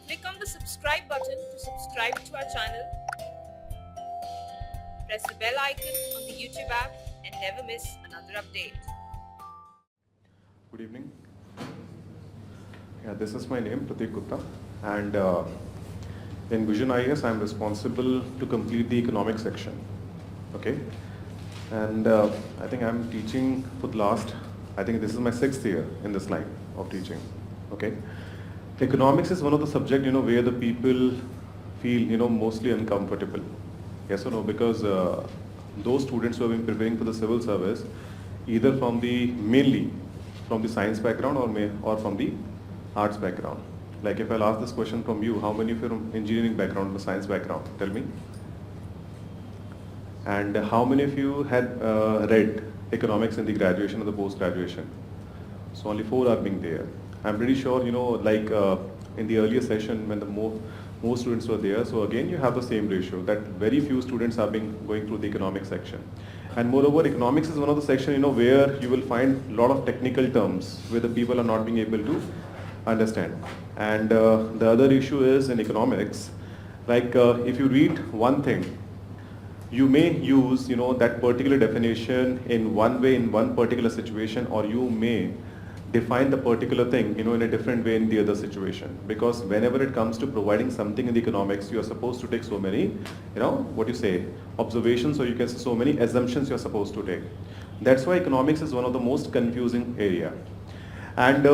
Click on the subscribe button to subscribe to our channel. Press the bell icon on the YouTube app and never miss another update. Good evening. Yeah, this is my name, Pratik Gupta, and in Vision IAS, I'm responsible to complete the economics section. Okay, and I think I'm teaching for the last, I think this is my 6th year in this line of teaching. Okay, economics is one of the subject where the people feel mostly uncomfortable. Yes or no? Because those students who have been preparing for the civil service, either mainly from the science background or from the arts background. Like if I'll ask this question from you, how many of you are from engineering background or science background? Tell me. And how many of you had read economics in the graduation or the post-graduation? So only 4 are being there. I'm pretty sure, like in the earlier session when the more students were there, so again you have the same ratio, that very few students are going through the economics section. And moreover, economics is one of the section, where you will find a lot of technical terms where the people are not being able to understand. And the other issue is in economics, like if you read one thing, you may use that particular definition in one way in one particular situation, or you may define the particular thing in a different way in the other situation. Because whenever it comes to providing something in the economics, you are supposed to take so many observations, or you can say so many assumptions you are supposed to take. That's why economics is one of the most confusing area. And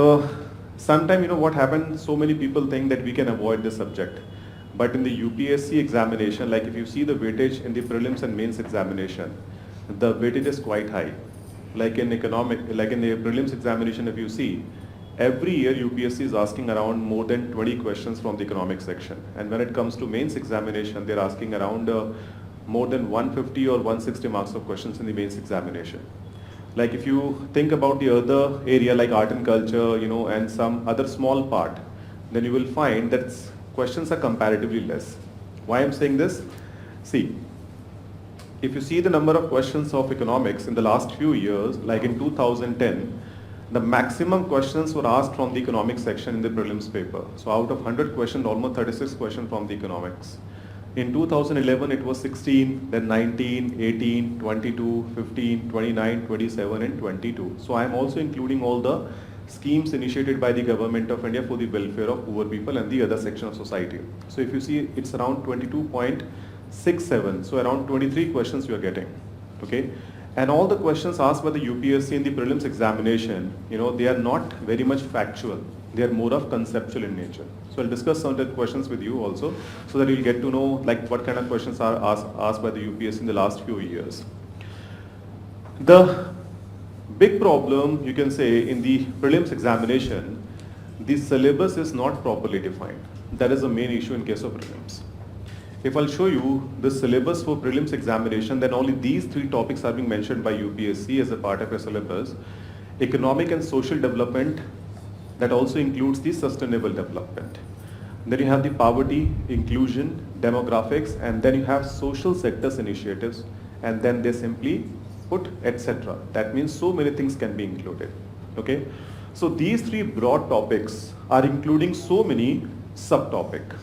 sometimes what happens, so many people think that we can avoid this subject. But in the UPSC examination, like if you see the weightage in the prelims and mains examination, the weightage is quite high. Like in the prelims examination, if you see, every year UPSC is asking around more than 20 questions from the economics section. And when it comes to mains examination, they're asking around more than 150 or 160 marks of questions in the mains examination. Like if you think about the other area like art and culture, and some other small part, then you will find that questions are comparatively less. Why I'm saying this? See, if you see the number of questions of economics in the last few years, like in 2010, the maximum questions were asked from the economics section in the prelims paper. So out of 100 questions, almost 36 questions from the economics. In 2011, it was 16, then 19, 18, 22, 15, 29, 27, and 22. So I am also including all the schemes initiated by the government of India for the welfare of poor people and the other section of society. So if you see, it's around 22.67, so around 23 questions you are getting, okay? And all the questions asked by the UPSC in the prelims examination, they are not very much factual. They are more of conceptual in nature. So I'll discuss some of the questions with you also, so that you'll get to know like what kind of questions are asked by the UPSC in the last few years. The big problem, you can say, in the prelims examination, the syllabus is not properly defined. That is the main issue in case of prelims. If I'll show you the syllabus for prelims examination, then only these 3 topics are being mentioned by UPSC as a part of your syllabus. Economic and social development, that also includes the sustainable development. Then you have the poverty, inclusion, demographics, and then you have social sectors initiatives, and then they simply put etc. That means so many things can be included. Okay, so these 3 broad topics are including so many subtopics.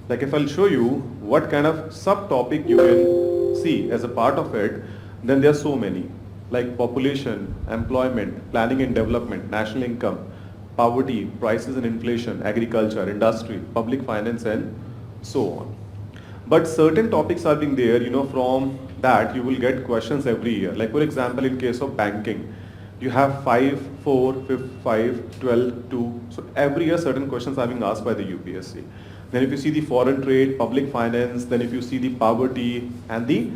Like if I'll show you what kind of subtopic you can see as a part of it, then there are so many, like population, employment, planning and development, national income, poverty, prices and inflation, agriculture, industry, public finance, and so on. But certain topics are being there, from that you will get questions every year. Like for example, in case of banking, you have 5, 4, 5, 12, 2. So every year certain questions are being asked by the UPSC. Then if you see the foreign trade, public finance, then if you see the poverty and the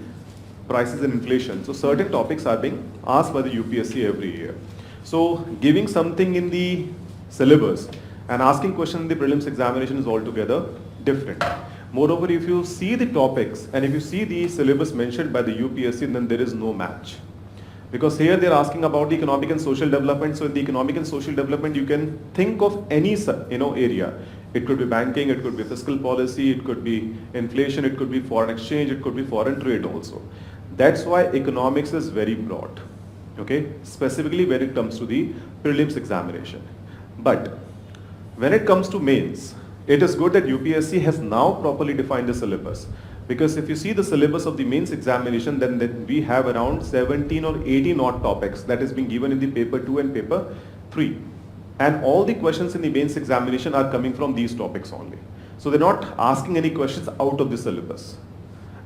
prices and inflation. So certain topics are being asked by the UPSC every year. So giving something in the syllabus and asking questions in the prelims examination is altogether different. Moreover, if you see the topics and if you see the syllabus mentioned by the UPSC, then there is no match. Because here they are asking about the economic and social development. So in the economic and social development, you can think of any area. It could be banking, it could be fiscal policy, it could be inflation, it could be foreign exchange, it could be foreign trade also. That's why economics is very broad, okay, specifically when it comes to the prelims examination. But when it comes to mains, it is good that UPSC has now properly defined the syllabus. Because if you see the syllabus of the mains examination, then we have around 17 or 18 odd topics that is being given in the paper 2 and paper 3. And all the questions in the mains examination are coming from these topics only. So they're not asking any questions out of the syllabus.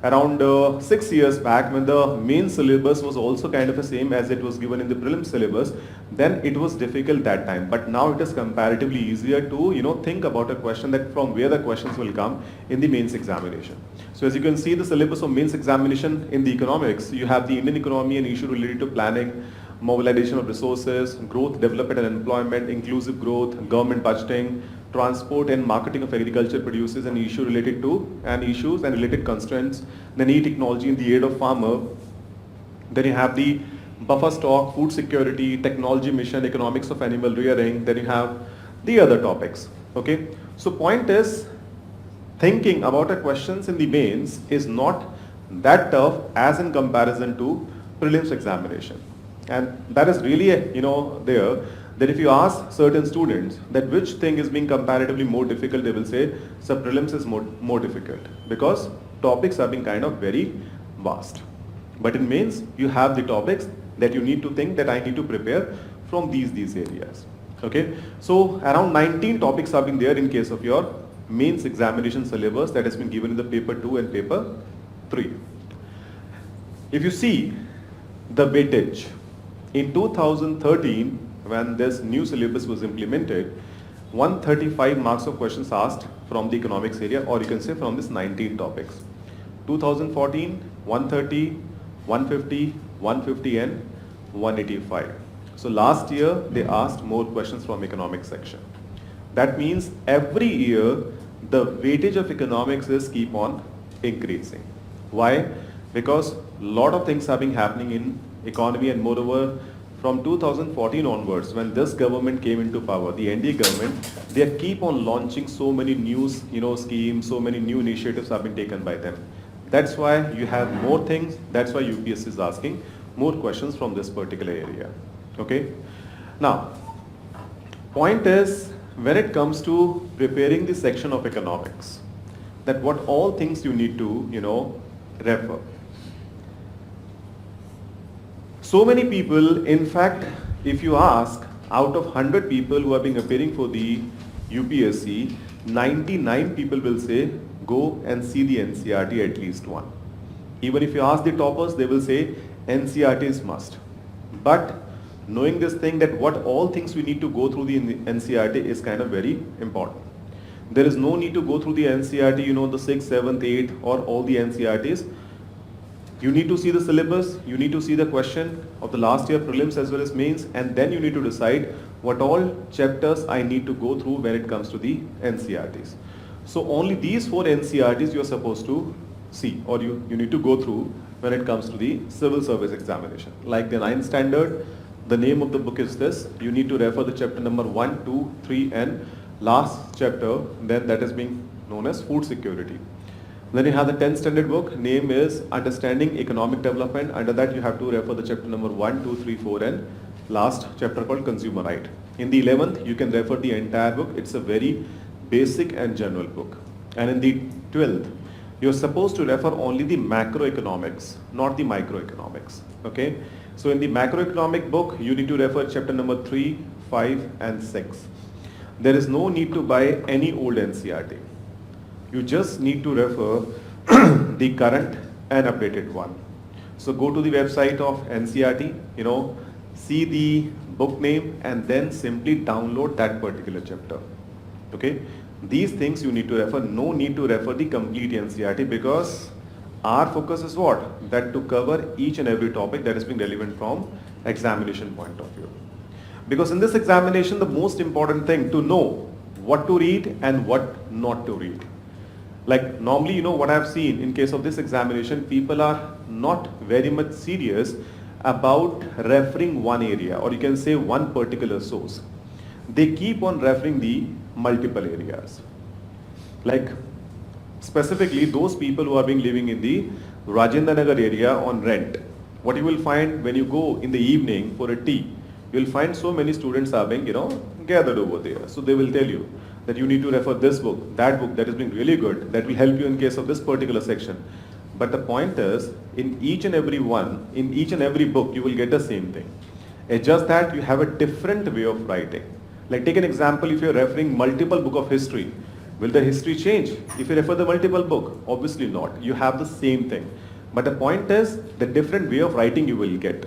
Around 6 years back, when the main syllabus was also kind of the same as it was given in the prelim syllabus, then it was difficult that time. But now it is comparatively easier to think about a question that from where the questions will come in the mains examination. So as you can see, the syllabus of mains examination in the economics, you have the Indian economy and issue related to planning, mobilization of resources, growth, development and employment, inclusive growth, government budgeting, transport and marketing of agriculture produces, and issue related to and issues and related constraints, then e-technology in the aid of farmer. Then you have the buffer stock, food security, technology mission, economics of animal rearing. Then you have the other topics. Okay, so point is, thinking about a questions in the mains is not that tough as in comparison to prelims examination. And that is really there, that if you ask certain students that which thing is being comparatively more difficult, they will say sub prelims is more difficult, because topics are being kind of very vast. But in mains, you have the topics that you need to think that I need to prepare from these areas. Okay, so around 19 topics are being there in case of your mains examination syllabus that has been given in the paper 2 and paper 3. If you see the weightage in 2013, when this new syllabus was implemented, 135 marks of questions asked from the economics area, or you can say from this 19 topics. 2014, 130, 150, 150 and 185. So last year they asked more questions from economics section. That means every year the weightage of economics is keep on increasing. Why? Because a lot of things have been happening in economy, and moreover from 2014 onwards, when this government came into power, the NDA government, they keep on launching so many new schemes, so many new initiatives have been taken by them. That's why you have more things. That's why UPSC is asking more questions from this particular area. Okay. Now, point is, when it comes to preparing the section of economics, that what all things you need to refer. So many people, in fact, if you ask, out of 100 people who are being appearing for the UPSC, 99 people will say, go and see the NCERT at least one. Even if you ask the toppers, they will say NCERT is must. But knowing this thing, that what all things we need to go through the NCERT is kind of very important. There is no need to go through the NCERT, the 6th, 7th, 8th or all the NCERTs. You need to see the syllabus, you need to see the question of the last year prelims as well as mains, and then you need to decide what all chapters I need to go through when it comes to the NCERTs. So only these 4 NCERTs you are supposed to see, or you need to go through when it comes to the civil service examination. Like the 9th standard, the name of the book is this. You need to refer the chapter number 1, 2, 3 and last chapter, then that is being known as food security. Then you have the 10th standard book, name is Understanding Economic Development. Under that you have to refer the chapter number 1, 2, 3, 4 and last chapter called Consumer Right. In the 11th, you can refer the entire book. It's a very basic and general book. And in the 12th, you're supposed to refer only the macroeconomics, not the microeconomics. Okay? So in the macroeconomic book, you need to refer chapter number 3, 5 and 6. There is no need to buy any old NCERT. You just need to refer the current and updated one. So go to the website of NCERT, see the book name and then simply download that particular chapter. Okay? These things you need to refer. No need to refer the complete NCERT, because our focus is what? That to cover each and every topic that is being relevant from examination point of view. Because in this examination, the most important thing to know what to read and what not to read. Like normally, what I've seen in case of this examination, people are not very much serious about referring one area, or you can say one particular source. They keep on referring the multiple areas. Like specifically those people who are being living in the Rajendra Nagar area on rent. What you will find when you go in the evening for a tea, you will find so many students are being, gathered over there. So they will tell you that you need to refer this book, that book that is being really good, that will help you in case of this particular section. But the point is, in each and every one, in each and every book, you will get the same thing. It's just that you have a different way of writing. Like take an example, if you're referring multiple book of history, will the history change if you refer the multiple book? Obviously not. You have the same thing. But the point is the different way of writing you will get.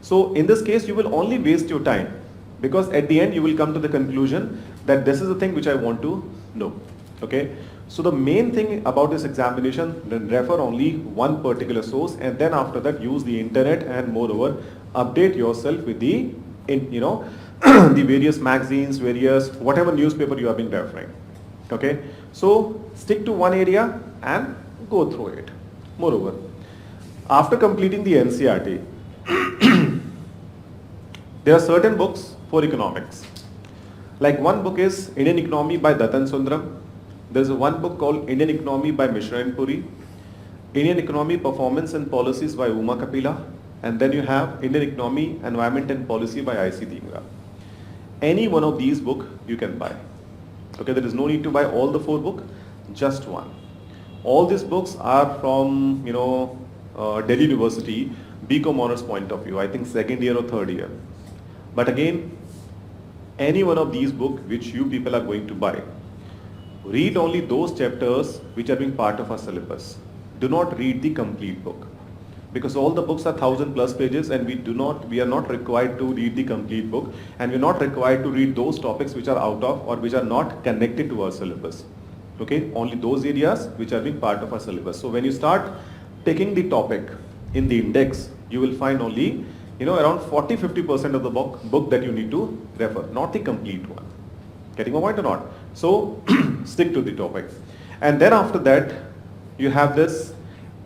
So in this case, you will only waste your time because at the end you will come to the conclusion that this is the thing which I want to know. Okay. So the main thing about this examination, then refer only one particular source and then after that use the internet and moreover update yourself with the, the various magazines, various, whatever newspaper you have been referring. Okay. So stick to one area and go through it. Moreover, after completing the NCERT, there are certain books for economics. Like one book is Indian Economy by Datan Sundaram. There's one book called Indian Economy by Mishra and Puri. Indian Economy Performance and Policies by Uma Kapila. And then you have Indian Economy Environment and Policy by I.C. Dhingra. Any one of these books you can buy. Okay, there is no need to buy all the 4 books, just one. All these books are from, Delhi University, BCom honors point of view, I think 2nd year or 3rd year. But again, any one of these books which you people are going to buy, read only those chapters which are being part of our syllabus. Do not read the complete book. Because all the books are 1000+ pages and we are not required to read the complete book and we are not required to read those topics which are out of or which are not connected to our syllabus. Okay, only those areas which are being part of our syllabus. So when you start taking the topic in the index, you will find only, around 40-50% of the book that you need to refer, not the complete one. Getting my point or not? So stick to the topic. And then after that, you have this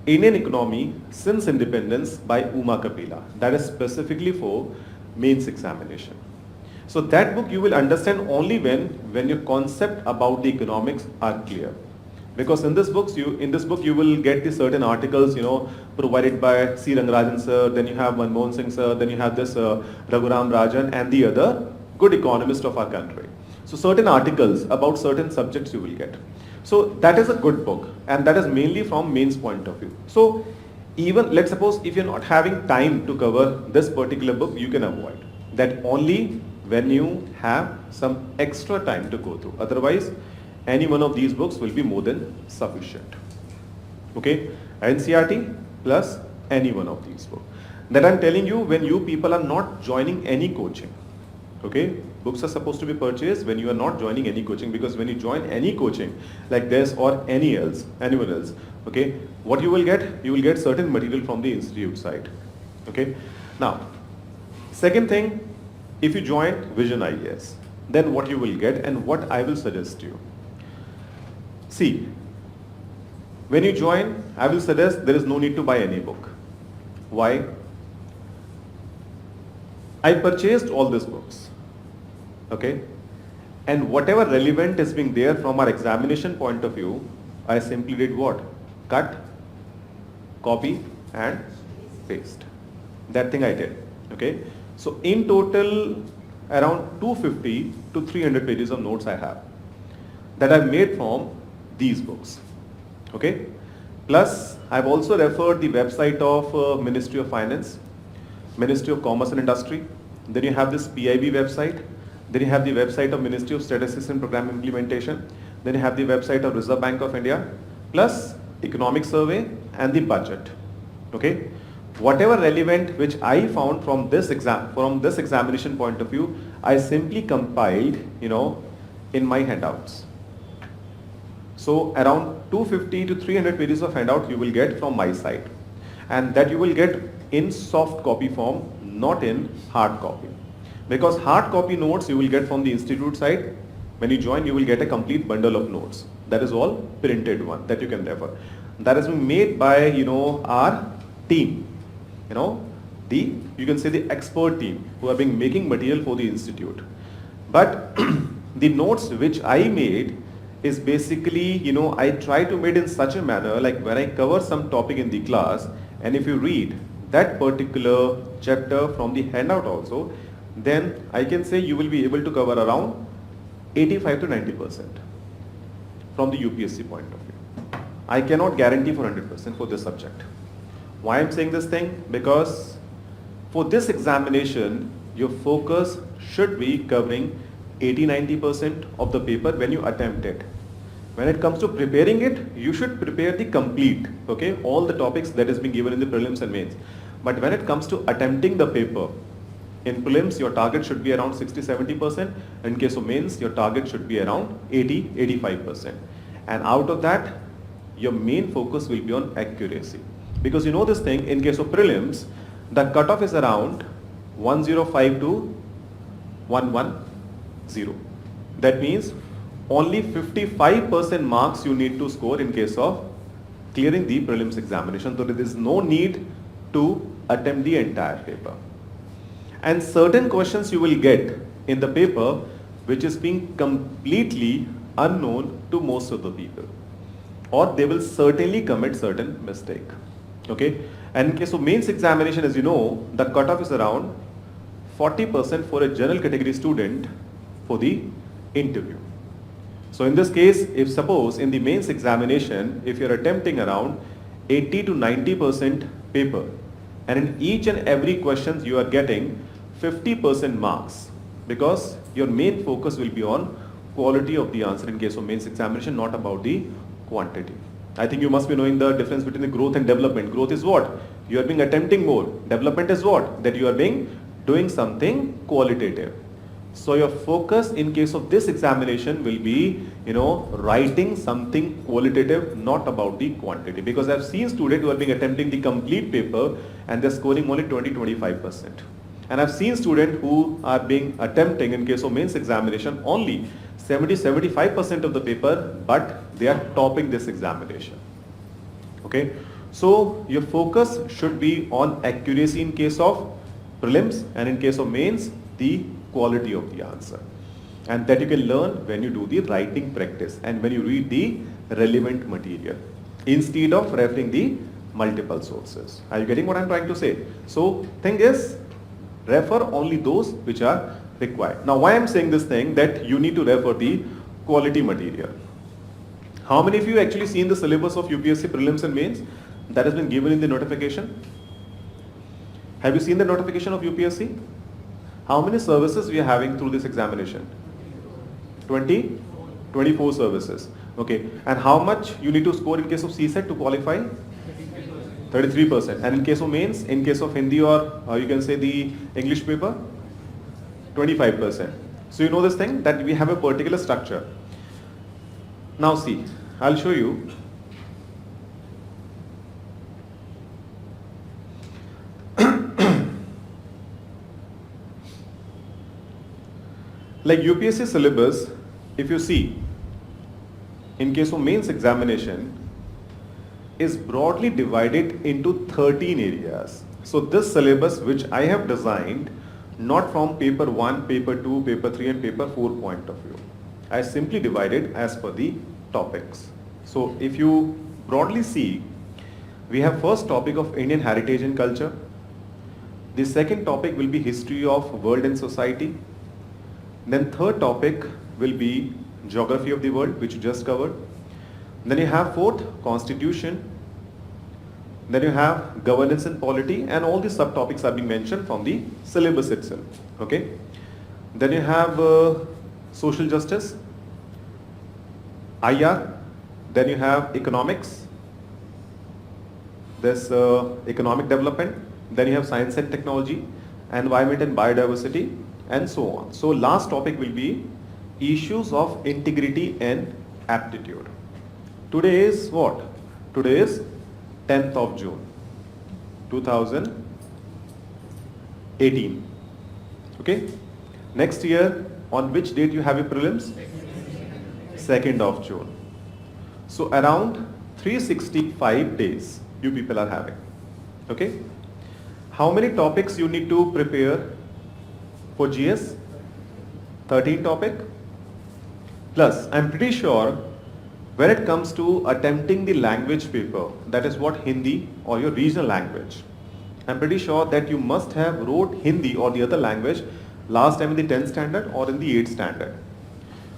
Indian Economy Since Independence by Uma Kapila. That is specifically for mains examination. So that book you will understand only when your concept about the economics are clear. Because in this book you will get the certain articles, provided by C. Rangarajan sir, then you have Manmohan Singh sir, then you have this Raghuram Rajan and the other good economist of our country. So certain articles about certain subjects you will get. So that is a good book and that is mainly from mains point of view. So even let's suppose if you're not having time to cover this particular book, you can avoid that only when you have some extra time to go through. Otherwise, any one of these books will be more than sufficient. Okay, NCERT plus any one of these books. That I'm telling you when you people are not joining any coaching. Okay, books are supposed to be purchased when you are not joining any coaching, because when you join any coaching like this or anyone else, okay, what you will get certain material from the institute side. Okay, now second thing, if you join Vision IAS, then what you will get and what I will suggest you. See, when you join, I will suggest there is no need to buy any book. Why? I purchased all these books, okay, and whatever relevant is being there from our examination point of view, I simply did what? Cut, copy and paste. That thing I did, okay. So in total around 250 to 300 pages of notes I have that I've made from these books, okay. Plus I've also referred the website of Ministry of Finance, Ministry of Commerce and Industry, then you have this PIB website, then you have the website of Ministry of Statistics and Program Implementation, then you have the website of Reserve Bank of India, plus Economic Survey and the budget, okay. Whatever relevant which I found from this examination point of view, I simply compiled, in my handouts. So around 250 to 300 pages of handout you will get from my side, and that you will get in soft copy form, not in hard copy. Because hard copy notes you will get from the institute side. When you join, you will get a complete bundle of notes. That is all printed one that you can refer. That has been made by our team. You can say the expert team who are being making material for the institute. But the notes which I made is basically, I try to make it in such a manner, like when I cover some topic in the class, and if you read that particular chapter from the handout also, then I can say you will be able to cover around 85 to 90% from the UPSC point of view. I cannot guarantee for 100% for this subject. Why I'm saying this thing? Because for this examination, your focus should be covering 80-90% of the paper when you attempt it. When it comes to preparing it, you should prepare the complete, okay, all the topics that is being given in the prelims and mains. But when it comes to attempting the paper, in prelims your target should be around 60-70%, in case of mains your target should be around 80-85%. And out of that, your main focus will be on accuracy. Because you know this thing, in case of prelims, the cutoff is around 105 to 110. That means only 55% marks you need to score in case of clearing the prelims examination. So there is no need to attempt the entire paper. And certain questions you will get in the paper which is being completely unknown to most of the people, or they will certainly commit certain mistake. Okay, and in case of mains examination, as you know, the cutoff is around 40% for a general category student for the interview. So in this case, if suppose in the mains examination, if you're attempting around 80 to 90% paper, and in each and every questions you are getting 50% marks, because your main focus will be on quality of the answer in case of mains examination, not about the quantity. I think you must be knowing the difference between the growth and development. Growth is what? You are being attempting more. Development is what? That you are being doing something qualitative. So your focus in case of this examination will be, writing something qualitative, not about the quantity. Because I've seen students who are being attempting the complete paper and they're scoring only 20-25%. And I've seen students who are being attempting in case of mains examination only 70-75% of the paper, but they are topping this examination. Okay, so your focus should be on accuracy in case of prelims, and in case of mains, the quality of the answer. And that you can learn when you do the writing practice and when you read the relevant material instead of referring the multiple sources. Are you getting what I'm trying to say? So thing is, refer only those which are required. Now why I'm saying this thing, that you need to refer the quality material. How many of you actually seen the syllabus of UPSC prelims and mains that has been given in the notification? Have you seen the notification of UPSC? How many services we are having through this examination? 24 services. Okay. And how much you need to score in case of CSET to qualify? 33%. And in case of mains, in case of Hindi or you can say the English paper, 25%. So you know this thing, that we have a particular structure. Now see, I'll show you. Like UPSC syllabus, if you see, in case of mains examination, is broadly divided into 13 areas. So this syllabus which I have designed, not from paper 1, paper 2, paper 3 and paper 4 point of view. I simply divided as per the topics. So if you broadly see, we have first topic of Indian heritage and culture. The second topic will be history of world and society. Then third topic will be geography of the world, which you just covered. Then you have fourth, constitution. Then you have governance and polity, and all these subtopics are being mentioned from the syllabus itself. Okay. Then you have social justice, IR. Then you have economics. There's economic development. Then you have science and technology, environment and biodiversity, and so on. So last topic will be issues of integrity and aptitude. Today is what? Today is 10th of June 2018. Okay. Next year, on which date you have your prelims? 2nd of June. So around 365 days you people are having. Okay. How many topics you need to prepare for GS? 13 topic. Plus, I'm pretty sure when it comes to attempting the language paper, that is what Hindi or your regional language, I'm pretty sure that you must have wrote Hindi or the other language last time in the 10th standard or in the 8th standard.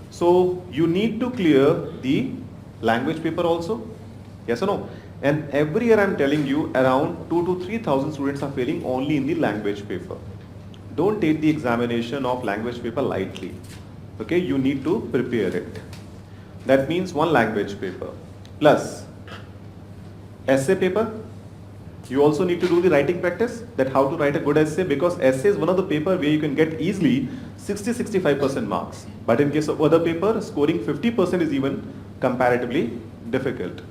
So you need to clear the language paper also, yes or no? And every year I'm telling you around 2 to 3,000 students are failing only in the language paper. Don't take the examination of language paper lightly. Okay, you need to prepare it. That means one language paper plus essay paper. You also need to do the writing practice, that how to write a good essay, because essay is one of the paper where you can get easily 60-65% marks. But in case of other paper, scoring 50% is even comparatively difficult.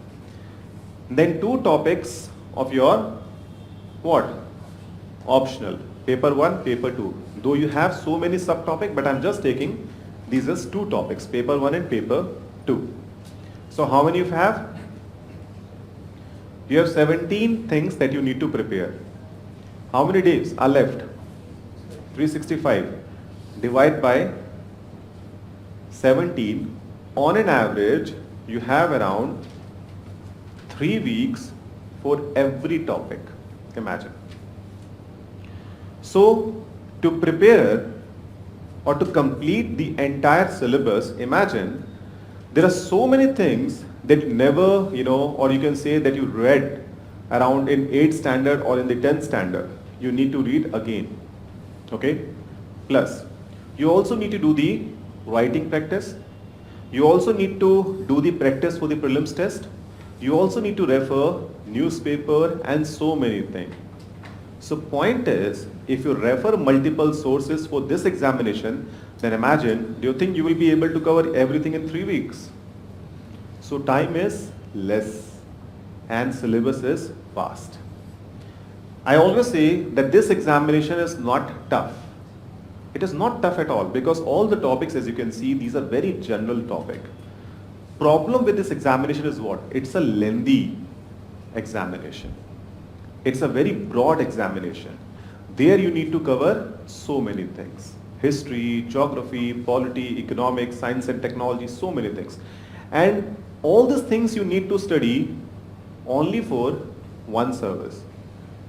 Then 2 topics of your what? Optional. Paper 1, paper 2. Though you have so many subtopics, but I'm just taking these as 2 topics, paper 1 and paper 2. So how many you have? You have 17 things that you need to prepare. How many days are left? 365. Divide by 17. On an average, you have around 3 weeks for every topic. Imagine. So, to prepare or to complete the entire syllabus, imagine there are so many things that you never, or you can say that you read around in 8th standard or in the 10th standard. You need to read again. Okay? Plus, you also need to do the writing practice. You also need to do the practice for the prelims test. You also need to refer newspaper and so many things. So point is, if you refer multiple sources for this examination, then imagine, do you think you will be able to cover everything in 3 weeks? So time is less and syllabus is vast. I always say that this examination is not tough. It is not tough at all, because all the topics, as you can see, these are very general topic. Problem with this examination is what? It's a lengthy examination. It's a very broad examination. There you need to cover so many things. History, geography, polity, economics, science and technology, so many things. And all these things you need to study only for one service.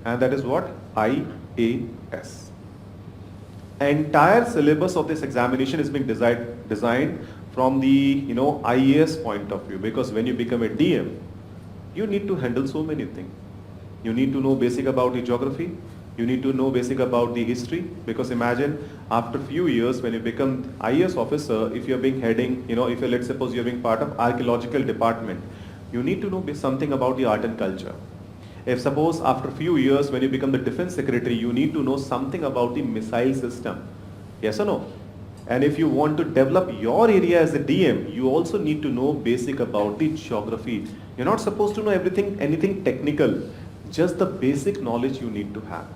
And that is what? IAS. Entire syllabus of this examination is being designed from the IAS point of view, because when you become a DM, you need to handle so many things. You need to know basic about the geography. You need to know basic about the history, because imagine after few years when you become IAS officer, if you're being heading, if you're, let's suppose you're being part of archaeological department, you need to know something about the art and culture. If suppose after few years when you become the defense secretary, you need to know something about the missile system. Yes or no? And if you want to develop your area as a DM, you also need to know basic about the geography. You're not supposed to know anything technical, just the basic knowledge you need to have.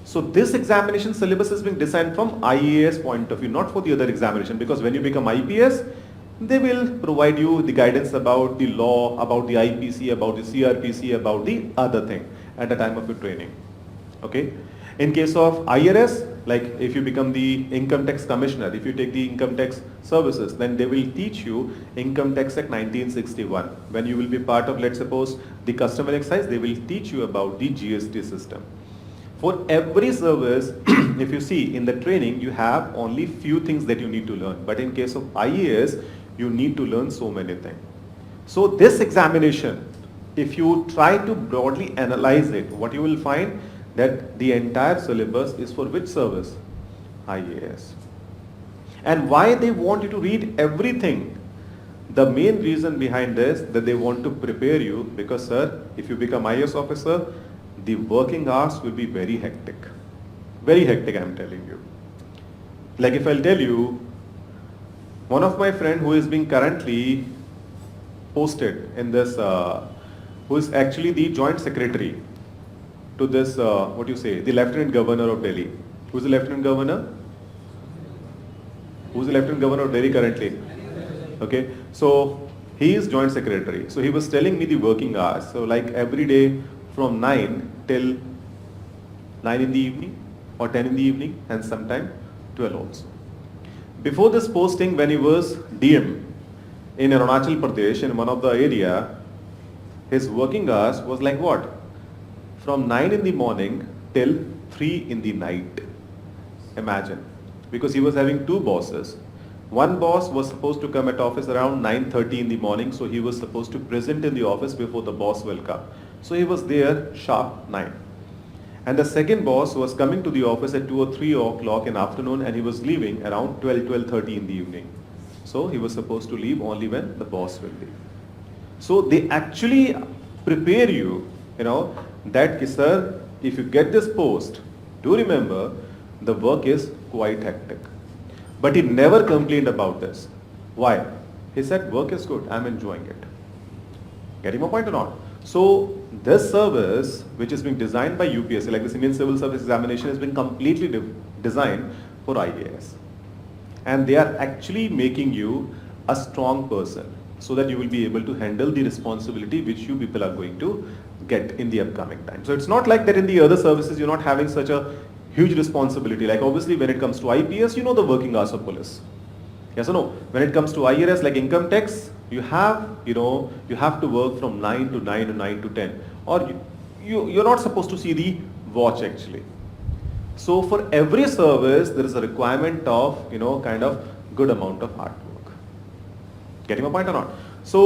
So this examination syllabus is being designed from IAS point of view, not for the other examination, because when you become IPS, they will provide you the guidance about the law, about the IPC, about the CRPC, about the other thing at the time of your training. Okay? In case of IRS, like if you become the income tax commissioner, if you take the income tax services, then they will teach you Income Tax Act 1961. When you will be part of, let's suppose, the customer excise, they will teach you about the GST system. For every service, if you see in the training, you have only few things that you need to learn. But in case of IAS, you need to learn so many things. So this examination, if you try to broadly analyze it, what you will find that the entire syllabus is for which service? IAS. And why they want you to read everything? The main reason behind this, that they want to prepare you, because sir, if you become IAS officer, the working hours will be very hectic. Very hectic, I am telling you. Like if I'll tell you, one of my friend who is being currently posted in this, who is actually the joint secretary to this, the Lieutenant Governor of Delhi. Who's the Lieutenant Governor? Who's the Lieutenant Governor of Delhi currently? Okay, so he is joint secretary. So he was telling me the working hours. So like every day from 9 till 9 in the evening or 10 in the evening, and sometime 12 also. Before this posting, when he was DM, in Arunachal Pradesh, in one of the area, his working hours was like what? From 9 in the morning till 3 in the night. Imagine. Because he was having two bosses. One boss was supposed to come at office around 9:30 in the morning, so he was supposed to present in the office before the boss will come. So he was there sharp 9. And the second boss was coming to the office at 2 or 3 o'clock in afternoon, and he was leaving around 12:30 in the evening. So he was supposed to leave only when the boss will leave. So they actually prepare you, that sir, if you get this post, do remember the work is quite hectic. But he never complained about this. Why? He said work is good, I'm enjoying it. Getting my point or not? So this service, which is being designed by UPSC, like this Indian Civil Service Examination, has been completely designed for IAS. And they are actually making you a strong person so that you will be able to handle the responsibility which you people are going to get in the upcoming time. So it's not like that in the other services you're not having such a huge responsibility. Like obviously when it comes to IPS, you know the working hours of police. Yes or no? When it comes to IRS, like income tax, you have to work from 9 to 9 or 9 to 10. Or you're not supposed to see the watch actually. So for every service, there is a requirement of, kind of good amount of hard work. Getting my point or not? So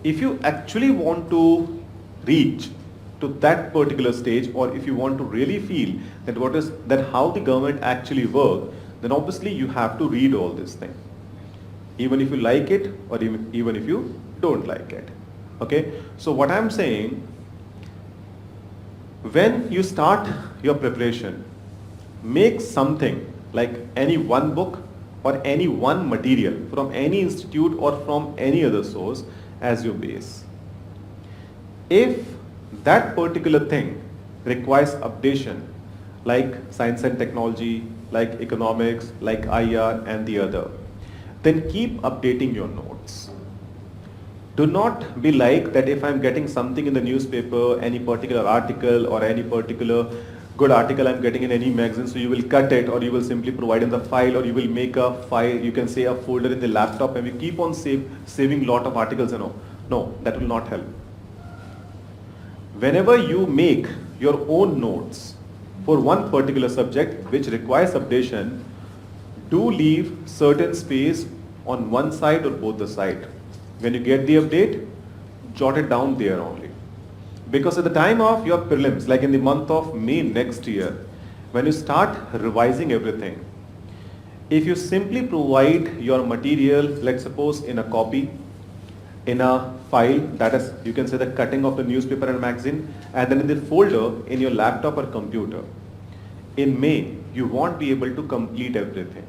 if you actually want to reach to that particular stage, or if you want to really feel that how the government actually work, then obviously you have to read all this thing. Even if you like it, or even if you don't like it. Okay? So what I'm saying, when you start your preparation, make something like any one book or any one material from any institute or from any other source as your base. If that particular thing requires updation, like science and technology, like economics, like IR and the other, then keep updating your notes. Do not be like that if I'm getting something in the newspaper, any particular article or any particular good article I'm getting in any magazine, so you will cut it or you will simply provide in the file, or you will make a file, you can say a folder in the laptop, and we keep on saving lot of articles. No, that will not help. Whenever you make your own notes for one particular subject which requires updation, do leave certain space on one side or both the side. When you get the update, jot it down there only. Because at the time of your prelims, like in the month of May next year, when you start revising everything, if you simply provide your material, let's suppose in a copy, in a file, that is, you can say the cutting of the newspaper and magazine, and then in the folder in your laptop or computer, in May, you won't be able to complete everything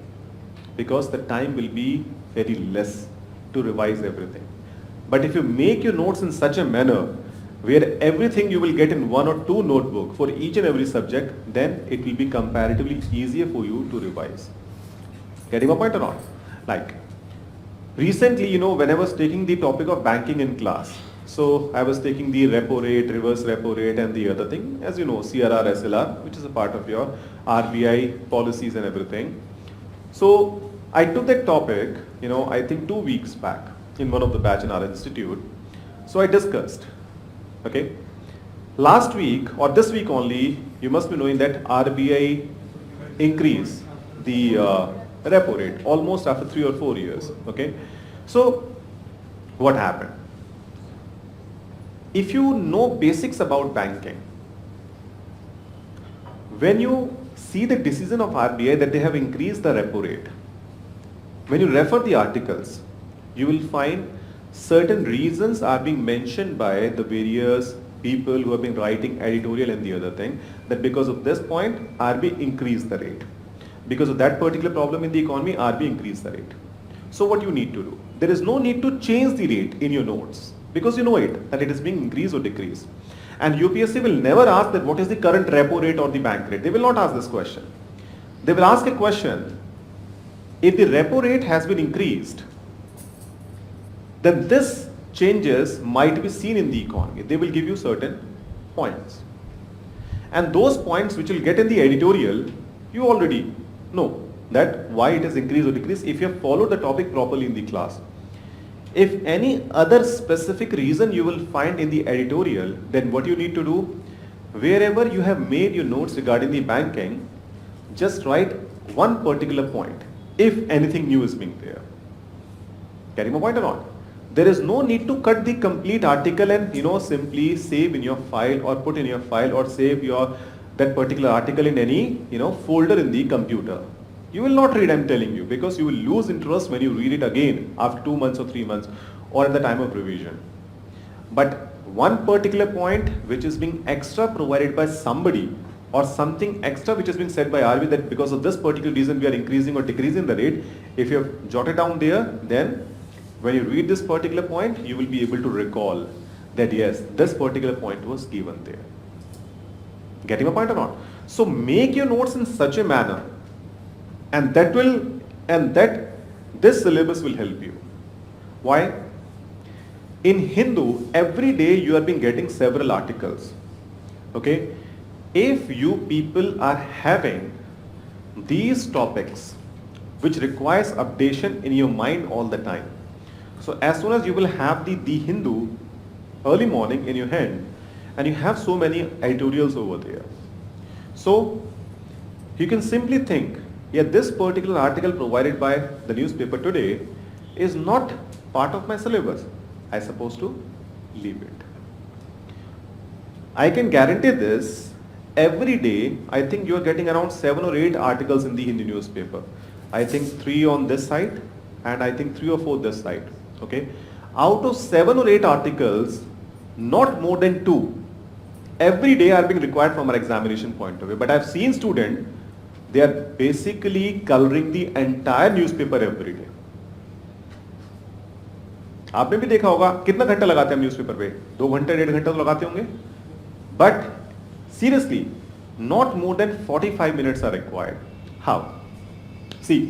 because the time will be very less to revise everything. But if you make your notes in such a manner where everything you will get in one or two notebook for each and every subject, then it will be comparatively easier for you to revise. Getting my point or not? Like, recently, when I was taking the topic of banking in class, so I was taking the repo rate, reverse repo rate and the other thing, as you know, CRR, SLR, which is a part of your RBI policies and everything. So I took that topic, I think 2 weeks back in one of the batch in our institute. So I discussed, okay. Last week or this week only, you must be knowing that RBI increased the repo rate almost after 3 or 4 years, okay. So what happened? If you know basics about banking, when you see the decision of RBI that they have increased the repo rate, when you refer the articles, you will find certain reasons are being mentioned by the various people who have been writing editorial and the other thing, that because of this point, RBI increased the rate. Because of that particular problem in the economy, RBI increased the rate. So what you need to do? There is no need to change the rate in your notes because you know it, that it is being increased or decreased. And UPSC will never ask that what is the current repo rate or the bank rate. They will not ask this question. They will ask a question, if the repo rate has been increased, then this changes might be seen in the economy. They will give you certain points. And those points which you'll get in the editorial, you already know that why it has increased or decreased if you have followed the topic properly in the class. If any other specific reason you will find in the editorial, then what you need to do, wherever you have made your notes regarding the banking, just write one particular point, if anything new is being there. Getting my point or not? There is no need to cut the complete article and simply save in your file or put in your file or save your that particular article in any folder in the computer. You will not read, I'm telling you, because you will lose interest when you read it again after 2 months or 3 months or at the time of revision. But one particular point which is being extra provided by somebody or something extra which is being said by RBI that because of this particular reason we are increasing or decreasing the rate, if you have jotted down there, then when you read this particular point, you will be able to recall that yes, this particular point was given there. Getting my point or not? So make your notes in such a manner, and that this syllabus will help you. Why? In Hindu, every day you are being getting several articles. Okay? If you people are having these topics which requires updation in your mind all the time, so as soon as you will have the Hindu early morning in your hand, and you have so many editorials over there, so you can simply think, yeah, this particular article provided by the newspaper today is not part of my syllabus. I supposed to leave it. I can guarantee this, every day I think you are getting around 7 or 8 articles in the Hindi newspaper. I think 3 on this side and I think 3 or 4 this side. Okay, out of 7 or 8 articles, not more than 2 every day are being required from our examination point of view. But I've seen students, they are basically coloring the entire newspaper every day. आपने भी देखा होगा कितना घंटा लगाते हैं newspaper पे, 2 घंटे 1.5 घंटा तो लगाते होंगे. But seriously, not more than 45 minutes are required. How? See,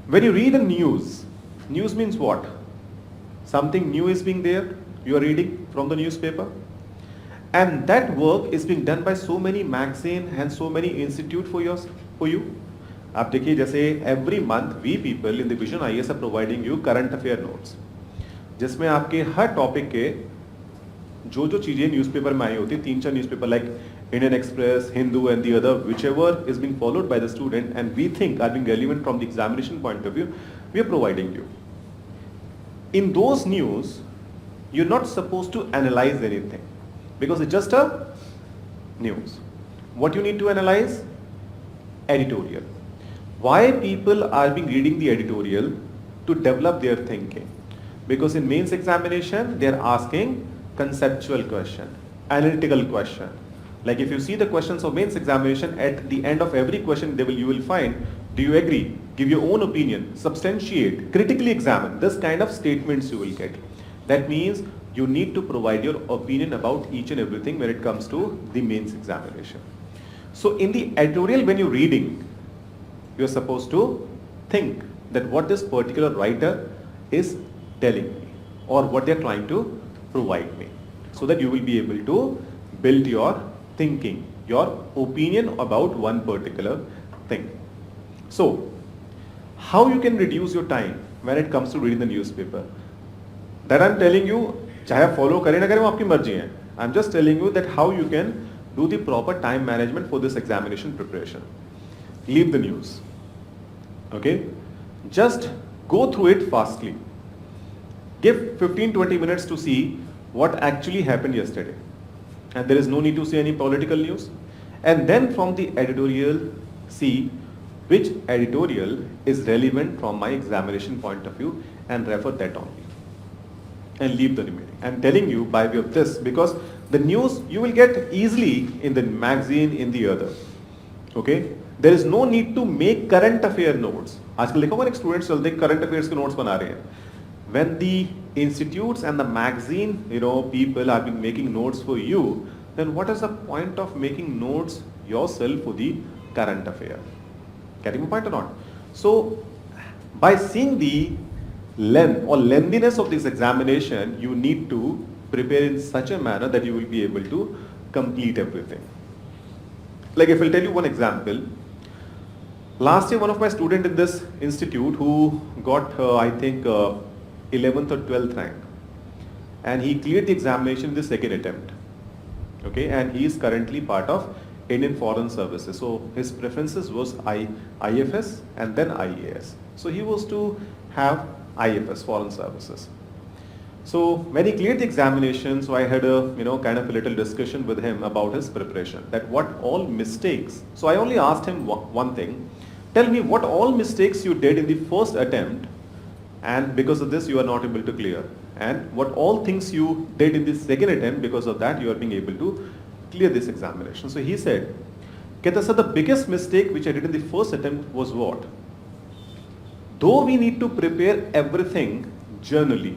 when you read a news means what? Something new is being there, you are reading from the newspaper, and that work is being done by so many magazine and so many institute for you. आप देखिए जैसे every month we people in the vision IAS are providing you current affair notes, जिसमें आपके हर topic के जो चीज़ें newspaper में आई होती है, 3-4 newspaper like Indian Express, Hindu and the other, which ever is being followed by the student and we think are being relevant from the examination point of view, we are providing you. In those news, you're not supposed to analyze anything because it's just a news. What you need to analyze? Editorial. Why people are being reading the editorial? To develop their thinking. Because in mains examination, they're asking conceptual question, analytical question. Like if you see the questions of mains examination, at the end of every question you will find, do you agree? Give your own opinion, substantiate, critically examine. This kind of statements you will get. That means you need to provide your opinion about each and everything when it comes to the mains examination. So in the editorial, when you're reading, you're supposed to think that what this particular writer is telling me or what they're trying to provide me, so that you will be able to build your thinking, your opinion about one particular thing. So, how you can reduce your time when it comes to reading the newspaper? That I'm telling you, चाहे आप follow करें ना करें वो आपकी मर्जी है. I'm just telling you that how you can do the proper time management for this examination preparation. Leave the news. Okay? Just go through it fastly. Give 15-20 minutes to see what actually happened yesterday. And there is no need to see any political news. And then from the editorial, see which editorial is relevant from my examination point of view and refer that only. And leave the remaining. I'm telling you by way of this because the news you will get easily in the magazine, in the other. Okay? There is no need to make current affair notes. आजकल देखो हमारे students चलते current affairs के notes बना रहे हैं. When the institutes and the magazine, people have been making notes for you, then what is the point of making notes yourself for the current affair? Getting my point or not? So, by seeing the length or lengthiness of this examination, you need to prepare in such a manner that you will be able to complete everything. Like if I'll tell you one example. Last year, one of my students in this institute who got, I think, 11th or 12th rank, and he cleared the examination in the second attempt. Okay, and he is currently part of Indian Foreign Services. So his preferences was IFS and then IAS. So he was to have IFS, Foreign Services. So when he cleared the examination, so I had a kind of a little discussion with him about his preparation, that what all mistakes. So I only asked him one thing: tell me what all mistakes you did in the first attempt, and because of this you are not able to clear, and what all things you did in the second attempt, because of that you are being able to clear this examination. So he said, Ketan sir, the biggest mistake which I did in the first attempt was what? Though we need to prepare everything journally,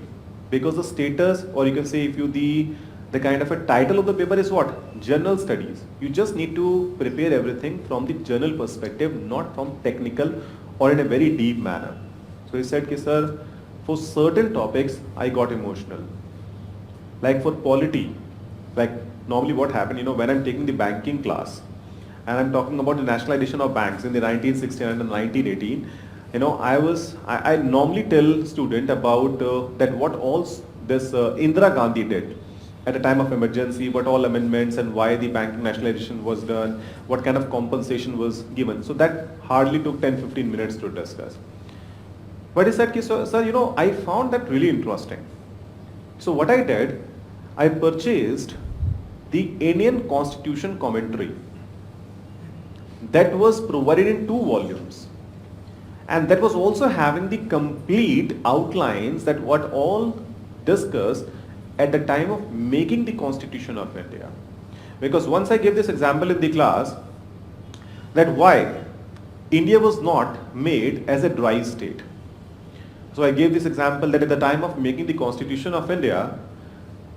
because the status, or you can say if you the kind of a title of the paper is what? General studies. You just need to prepare everything from the journal perspective, not from technical or in a very deep manner. So he said, sir, for certain topics I got emotional. Like for polity, like normally what happened, when I'm taking the banking class and I'm talking about the nationalization of banks in the 1969 and 1918, I normally tell student about that what all this Indira Gandhi did at a time of emergency, what all amendments and why the banking nationalization was done, what kind of compensation was given. So that hardly took 10-15 minutes to discuss. But he said, sir, I found that really interesting. So what I did, I purchased the Indian Constitution commentary that was provided in 2 volumes. And that was also having the complete outlines that what all discussed at the time of making the Constitution of India. Because once I gave this example in the class, that why India was not made as a dry state. So I gave this example that at the time of making the Constitution of India,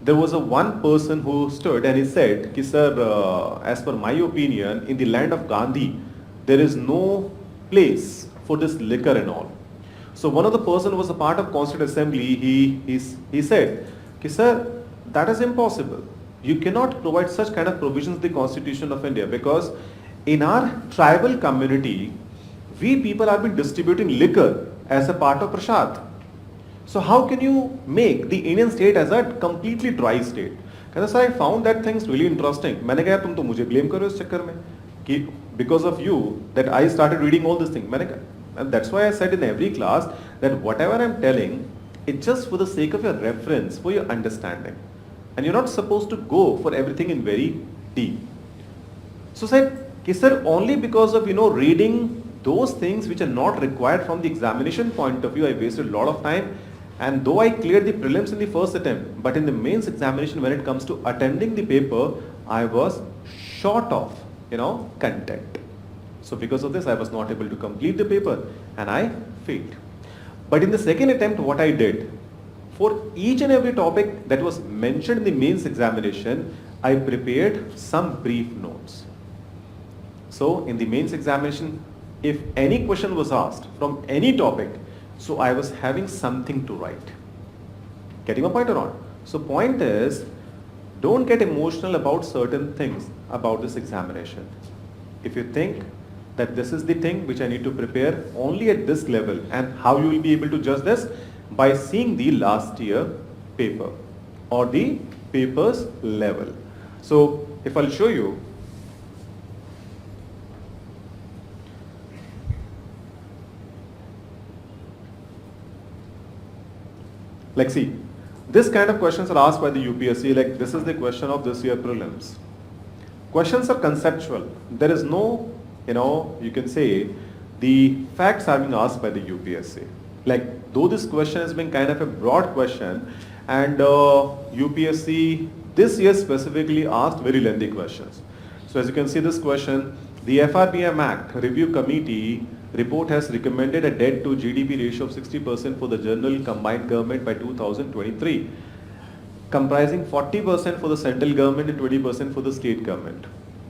there was a one person who stood and he said, sir, as per my opinion, in the land of Gandhi, there is no place for this liquor and all. So one of the person who was a part of Constituent Assembly, he said, sir, that is impossible. You cannot provide such kind of provisions in the Constitution of India, because in our tribal community, we people have been distributing liquor as a part of prasad. So how can you make the Indian state as a completely dry state? Because I found that things really interesting. मैंने कहा तुम तो मुझे blame करो इस चक्कर में कि because of you that I started reading all this thing. And that's why I said in every class that whatever I'm telling, it's just for the sake of your reference, for your understanding. And you're not supposed to go for everything in very deep. So said, sir, only because of reading those things which are not required from the examination point of view, I wasted a lot of time. And though I cleared the prelims in the first attempt, but in the mains examination, when it comes to attending the paper, I was short of, content. So because of this, I was not able to complete the paper and I failed. But in the second attempt, what I did, for each and every topic that was mentioned in the mains examination, I prepared some brief notes. So in the mains examination, if any question was asked from any topic, so I was having something to write. Getting my point or not? So point is, don't get emotional about certain things about this examination. If you think that this is the thing which I need to prepare only at this level, and how you will be able to judge this? By seeing the last year paper or the papers level. So if I'll show you, like see, this kind of questions are asked by the UPSC, like this is the question of this year prelims. Questions are conceptual. There is no, you can say, the facts are being asked by the UPSC. Like, though this question has been kind of a broad question, and UPSC this year specifically asked very lengthy questions. So as you can see this question, the FRBM Act Review Committee report has recommended a debt to GDP ratio of 60% for the general combined government by 2023, comprising 40% for the central government and 20% for the state government.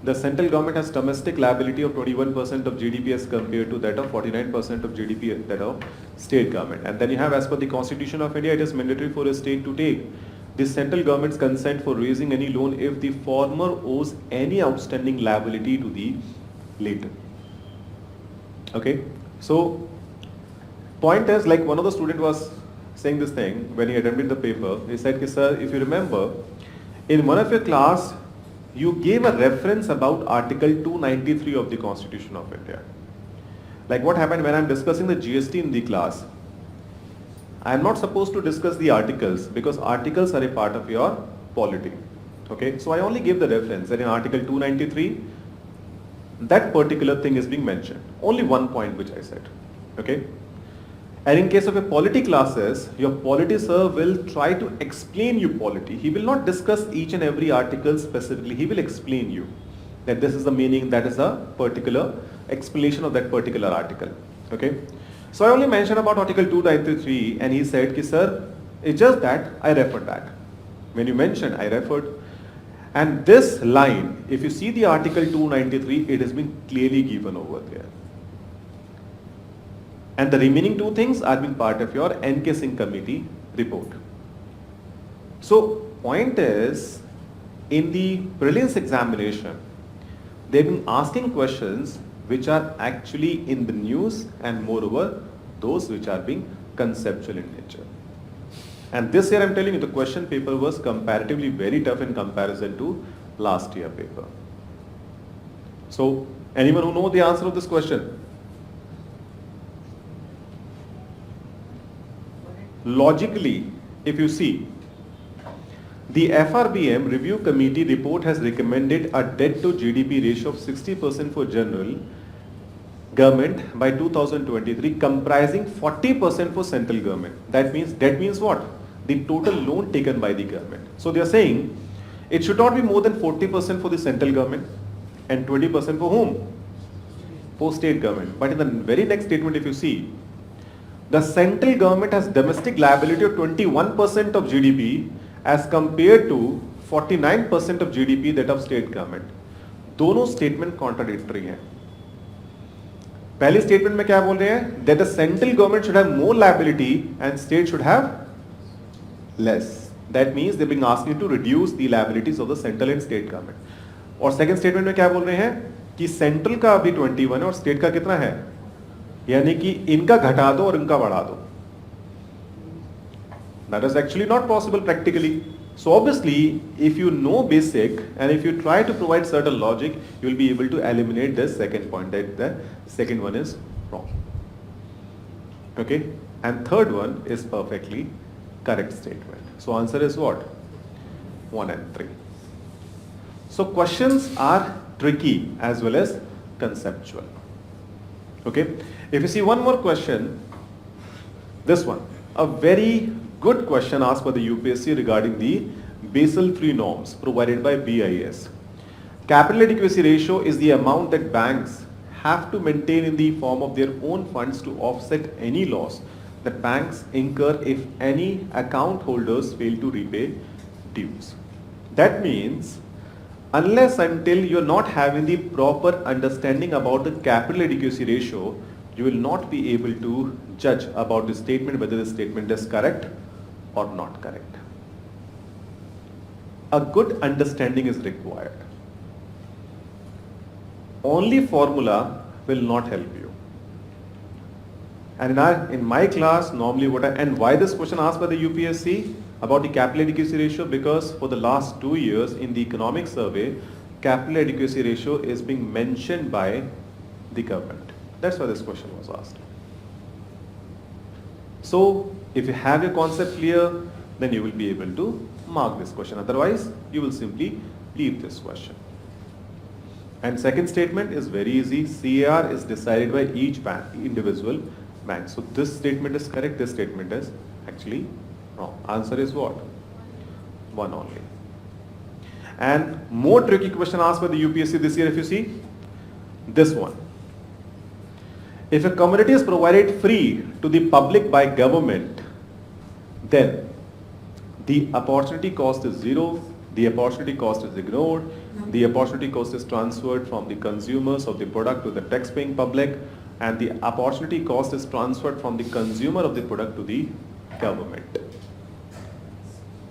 The central government has domestic liability of 21% of GDP as compared to that of 49% of GDP that of state government. And then you have, as per the Constitution of India, it is mandatory for a state to take the central government's consent for raising any loan if the former owes any outstanding liability to the later. Okay, so point is, like one of the student was saying this thing when he attended the paper. He said, sir, if you remember, in one of your class, you gave a reference about Article 293 of the Constitution of India. Like what happened when I'm discussing the GST in the class, I'm not supposed to discuss the articles because articles are a part of your polity. Okay, so I only gave the reference that in Article 293, that particular thing is being mentioned. Only one point which I said. Okay. And in case of a polity classes, your polity sir will try to explain you polity. He will not discuss each and every article specifically. He will explain you that this is the meaning, that is a particular explanation of that particular article. Okay. So I only mentioned about Article 293 and he said, ki, sir, it's just that I referred that. When you mentioned, I referred. And this line, if you see the Article 293, it has been clearly given over there. And the remaining two things are being part of your NK Singh committee report. So point is, in the prelims examination, they've been asking questions which are actually in the news and moreover those which are being conceptual in nature. And this year I'm telling you the question paper was comparatively very tough in comparison to last year paper. So anyone who know the answer of this question? Logically, if you see, the FRBM review committee report has recommended a debt to GDP ratio of 60% for general government by 2023, comprising 40% for central government. That means what? The total loan taken by the government. So they are saying it should not be more than 40% for the central government and 20% for whom? For state government. But in the very next statement, if you see, the central government has domestic liability of 21% of GDP as compared to 49% of GDP that of state government. दोनों statement contradictory हैं. पहली statement में क्या बोल रहे हैं? That the central government should have more liability and state should have less. That means they've been asking to reduce the liabilities of the central and state government. और second statement में क्या बोल रहे हैं कि central का अभी 21 है और state का कितना है? यानी कि इनका घटा दो और इनका बढ़ा दो. That is actually not possible practically. So obviously, if you know basic and if you try to provide certain logic, you will be able to eliminate this second point, that the second one is wrong. Okay, and third one is perfectly correct statement. So answer is what? 1 and 3. So questions are tricky as well as conceptual. Okay, if you see one more question, this one, a very good question asked by the UPSC regarding the Basel III norms provided by BIS. Capital adequacy ratio is the amount that banks have to maintain in the form of their own funds to offset any loss that banks incur if any account holders fail to repay dues. That means unless until you're not having the proper understanding about the capital adequacy ratio, you will not be able to judge about the statement whether the statement is correct or not correct. A good understanding is required. Only formula will not help you. And in my class, normally and why this question asked by the UPSC about the capital adequacy ratio? Because for the last 2 years in the economic survey, capital adequacy ratio is being mentioned by the government. That's why this question was asked. So if you have your concept clear, then you will be able to mark this question. Otherwise, you will simply leave this question. And second statement is very easy. CAR is decided by each bank, individual bank. So this statement is correct. This statement is actually wrong. Answer is what? 1 only. And more tricky question asked by the UPSC this year, if you see, this one. If a commodity is provided free to the public by government, then the opportunity cost is 0, the opportunity cost is ignored, the opportunity cost is transferred from the consumers of the product to the tax-paying public, and the opportunity cost is transferred from the consumer of the product to the government.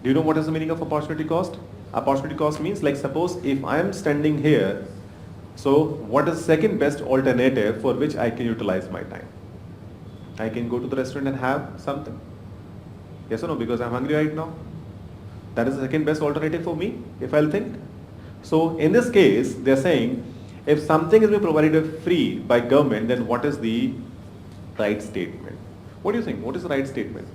Do you know what is the meaning of opportunity cost? Opportunity cost means, like, suppose if I am standing here, so what is the second best alternative for which I can utilize my time? I can go to the restaurant and have something. Yes or no? Because I'm hungry right now. That is the second best alternative for me, if I'll think. So in this case, they're saying, if something is being provided free by government, then what is the right statement? What do you think? What is the right statement?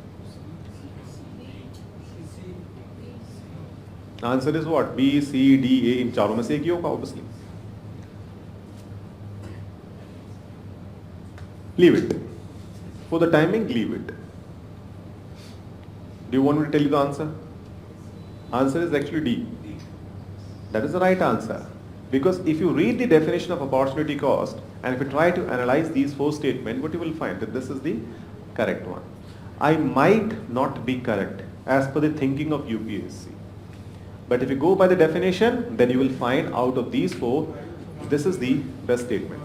Answer is what? B, C, D, A. इन चारों में से एक ही होगा, obviously. Leave it. For the timing, leave it. Do you want me to tell you the answer? Answer is actually D. That is the right answer. Because if you read the definition of opportunity cost and if you try to analyze these four statements, what you will find that this is the correct one. I might not be correct as per the thinking of UPSC. But if you go by the definition, then you will find out of these four, this is the best statement.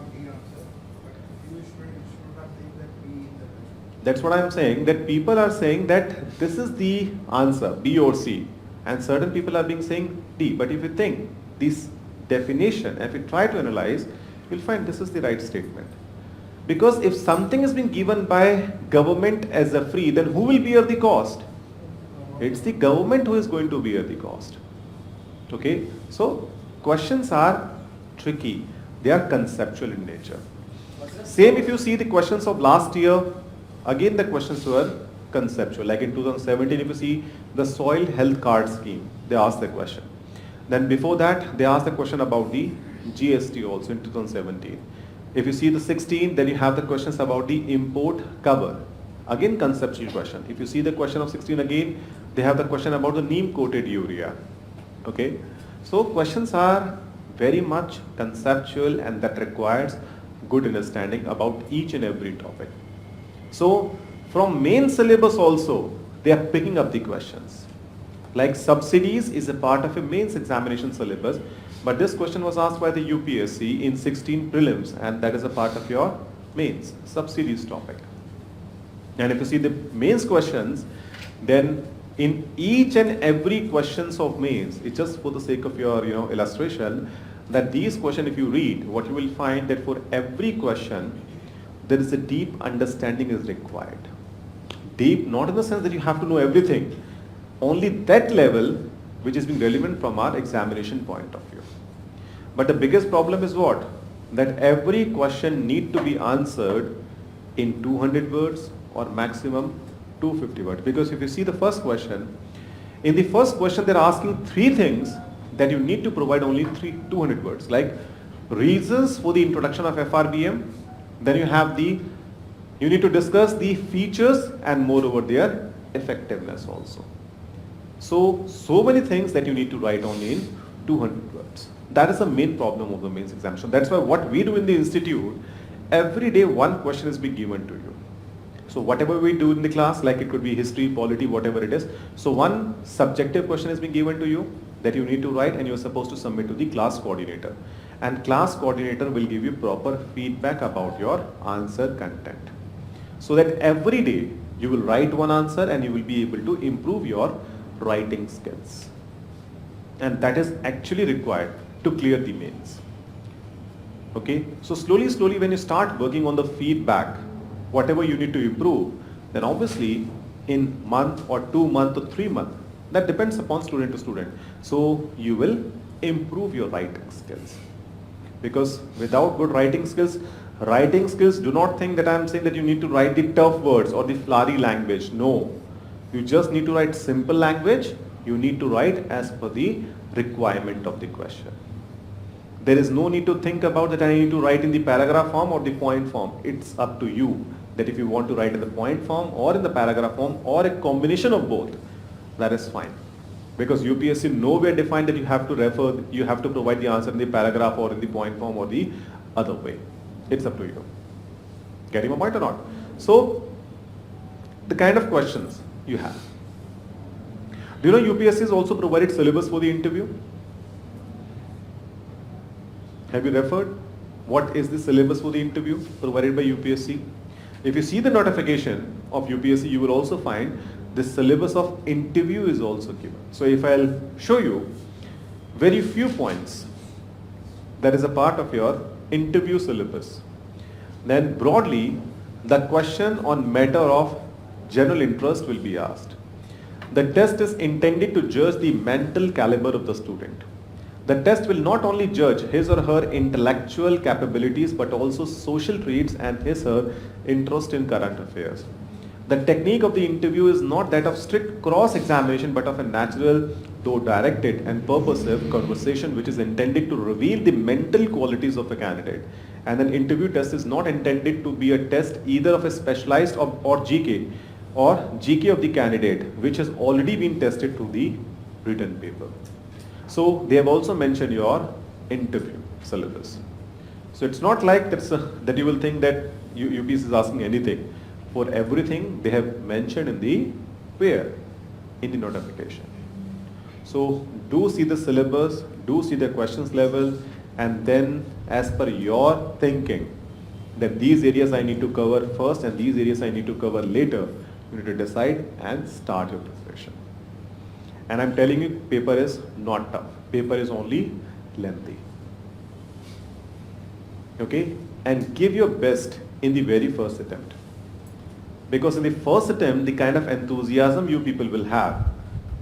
That's what I'm saying, that people are saying that this is the answer, B or C. And certain people are being saying D. But if you think this definition, if you try to analyze, you'll find this is the right statement. Because if something is being given by government as a free, then who will bear the cost? It's the government who is going to bear the cost. Okay, so questions are tricky. They are conceptual in nature. Same if you see the questions of last year, again the questions were conceptual. Like in 2017, if you see the soil health card scheme, they asked the question. Then before that, they asked the question about the GST also in 2017. If you see the 16, then you have the questions about the import cover. Again, conceptual question. If you see the question of 16 again, they have the question about the neem coated urea. Okay, so questions are very much conceptual and that requires good understanding about each and every topic. So from main syllabus also, they are picking up the questions. Like subsidies is a part of a mains examination syllabus, but this question was asked by the UPSC in 16 prelims and that is a part of your mains, subsidies topic. And if you see the mains questions, then in each and every questions of mains, it's just for the sake of your illustration, that these questions if you read, what you will find that for every question, there is a deep understanding is required. Deep, not in the sense that you have to know everything, only that level which is being relevant from our examination point of view. But the biggest problem is what? That every question need to be answered in 200 words or maximum 250 words. Because if you see the first question, in the first question they're asking three things that you need to provide only 200 words. Like reasons for the introduction of FRBM, then you need to discuss the features and moreover their effectiveness also. So many things that you need to write only in 200 words. That is the main problem of the mains examination. That's why what we do in the institute, every day one question is being given to you. So whatever we do in the class, like it could be history, polity, whatever it is. So one subjective question is being given to you that you need to write and you're supposed to submit to the class coordinator. And class coordinator will give you proper feedback about your answer content. So that every day you will write one answer and you will be able to improve your writing skills. And that is actually required to clear the mains. Okay, so slowly when you start working on the feedback, whatever you need to improve, then obviously in month or 2 months or 3 months, that depends upon student to student. So you will improve your writing skills. Because without good writing skills, do not think that I am saying that you need to write the tough words or the flowery language. No, you just need to write simple language. You need to write as per the requirement of the question. There is no need to think about that I need to write in the paragraph form or the point form. It's up to you that if you want to write in the point form or in the paragraph form or a combination of both, that is fine. Because UPSC nowhere defined that you have to provide the answer in the paragraph or in the point form or the other way. It's up to you. Getting my point or not? So, the kind of questions you have. Do you know UPSC has also provided syllabus for the interview? Have you referred? What is the syllabus for the interview provided by UPSC? If you see the notification of UPSC, you will also find the syllabus of interview is also given. So if I'll show you very few points that is a part of your interview syllabus, then broadly the question on matter of general interest will be asked. The test is intended to judge the mental caliber of the student. The test will not only judge his or her intellectual capabilities but also social traits and his or her interest in current affairs. The technique of the interview is not that of strict cross-examination but of a natural, though directed and purposive conversation which is intended to reveal the mental qualities of a candidate. And an interview test is not intended to be a test either of a specialized or GK of the candidate which has already been tested through the written paper. So they have also mentioned your interview syllabus. So it's not like that you will think that UPS is asking anything. For everything they have mentioned in the where? In the notification. So do see the syllabus, do see the questions level, and then as per your thinking that these areas I need to cover first and these areas I need to cover later, you need to decide and start your preparation. And I'm telling you, paper is not tough. Paper is only lengthy. Okay? And give your best in the very first attempt. Because in the first attempt, the kind of enthusiasm you people will have,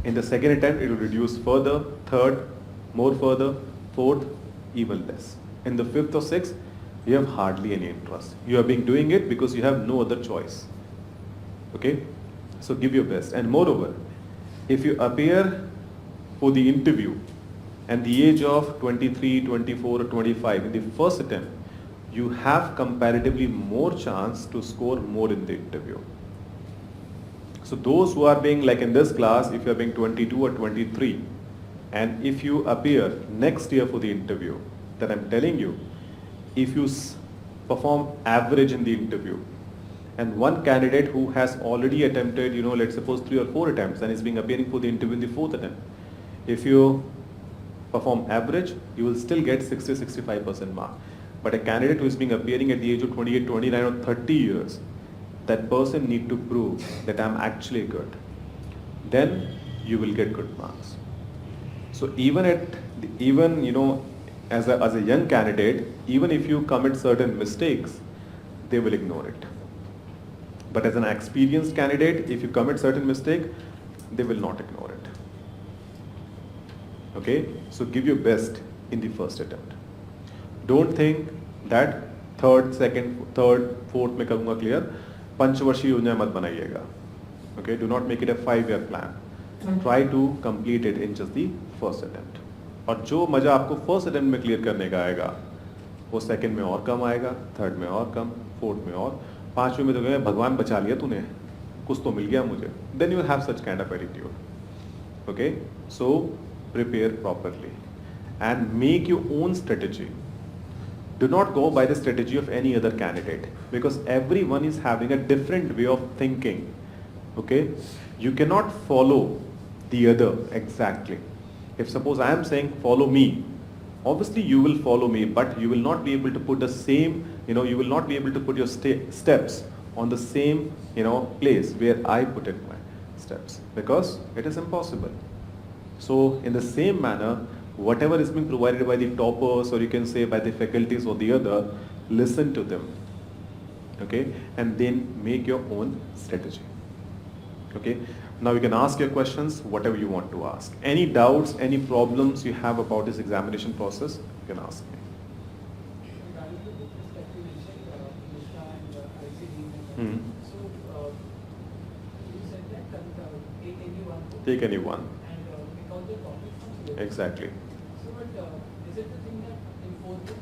in the second attempt, it will reduce further, third, more further, fourth, even less. In the fifth or sixth, you have hardly any interest. You have been doing it because you have no other choice. Okay? So give your best. And moreover, if you appear for the interview at the age of 23, 24 or 25 in the first attempt, you have comparatively more chance to score more in the interview. So those who are being like in this class, if you are being 22 or 23, and if you appear next year for the interview, then I'm telling you, if you perform average in the interview, and one candidate who has already attempted, let's suppose 3 or 4 attempts and is being appearing for the interview in the 4th attempt, if you perform average, you will still get 60-65% mark. But a candidate who is being appearing at the age of 28, 29 or 30 years, that person need to prove that I'm actually good. Then you will get good marks. So even as a young candidate, even if you commit certain mistakes, they will ignore it. But as an experienced candidate, if you commit certain mistake, they will not ignore it. Okay? So give your best in the first attempt. Don't think that third, fourth में करूँगा clear. पंचवर्षीय योजना मत बनाइएगा. Okay? Do not make it a 5-year plan. Try to complete it in just the first attempt. और जो मजा आपको first attempt में clear करने का आएगा, वो second में और कम आएगा, third में और कम, fourth में और, 5वें में तो कहें भगवान बचा लिया तूने, कुछ तो मिल गया मुझे. Then you will have such kind of attitude. Okay? So prepare properly and make your own strategy. Do not go by the strategy of any other candidate because everyone is having a different way of thinking. Okay? You cannot follow the other exactly. If suppose I am saying follow me, obviously you will follow me, but you will not be able to put the same, you will not be able to put your steps on the same, place where I put in my steps because it is impossible. So in the same manner, whatever is being provided by the toppers or you can say by the faculties or the other, listen to them. Okay? And then make your own strategy. Okay? Now you can ask your questions, whatever you want to ask. Any doubts, any problems you have about this examination process, you can ask me. Hmm. Take any one. Exactly. So, but is it the thing that in 4 books,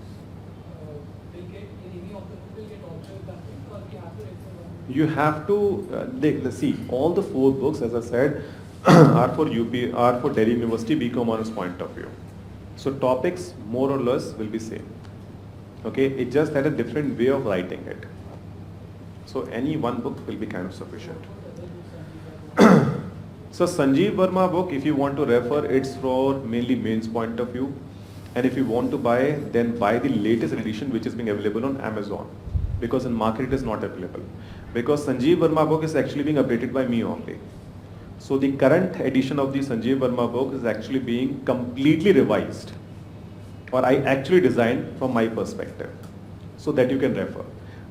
will get in any of the book will get also content, or we have to refer one? You have to let's see. All the 4 books, as I said, are for Delhi University BCom honors point of view. So topics more or less will be same. Okay, it just had a different way of writing it. So any one book will be kind of sufficient. So Sanjeev Verma book, if you want to refer, it's for mainly mains point of view. And if you want to buy, then buy the latest edition which is being available on Amazon. Because in market it is not available. Because Sanjeev Verma book is actually being updated by me only. So the current edition of the Sanjeev Verma book is actually being completely revised. Or I actually designed from my perspective. So that you can refer.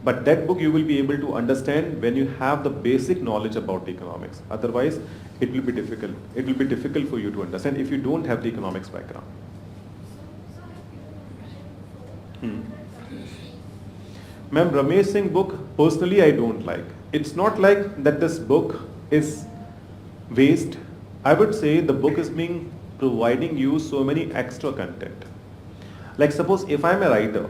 But that book you will be able to understand when you have the basic knowledge about economics. Otherwise, it will be difficult. It will be difficult for you to understand if you don't have the economics background. Ma'am, Ramesh Singh book, personally I don't like. It's not like that this book is waste. I would say the book is being providing you so many extra content. Like suppose if I'm a writer,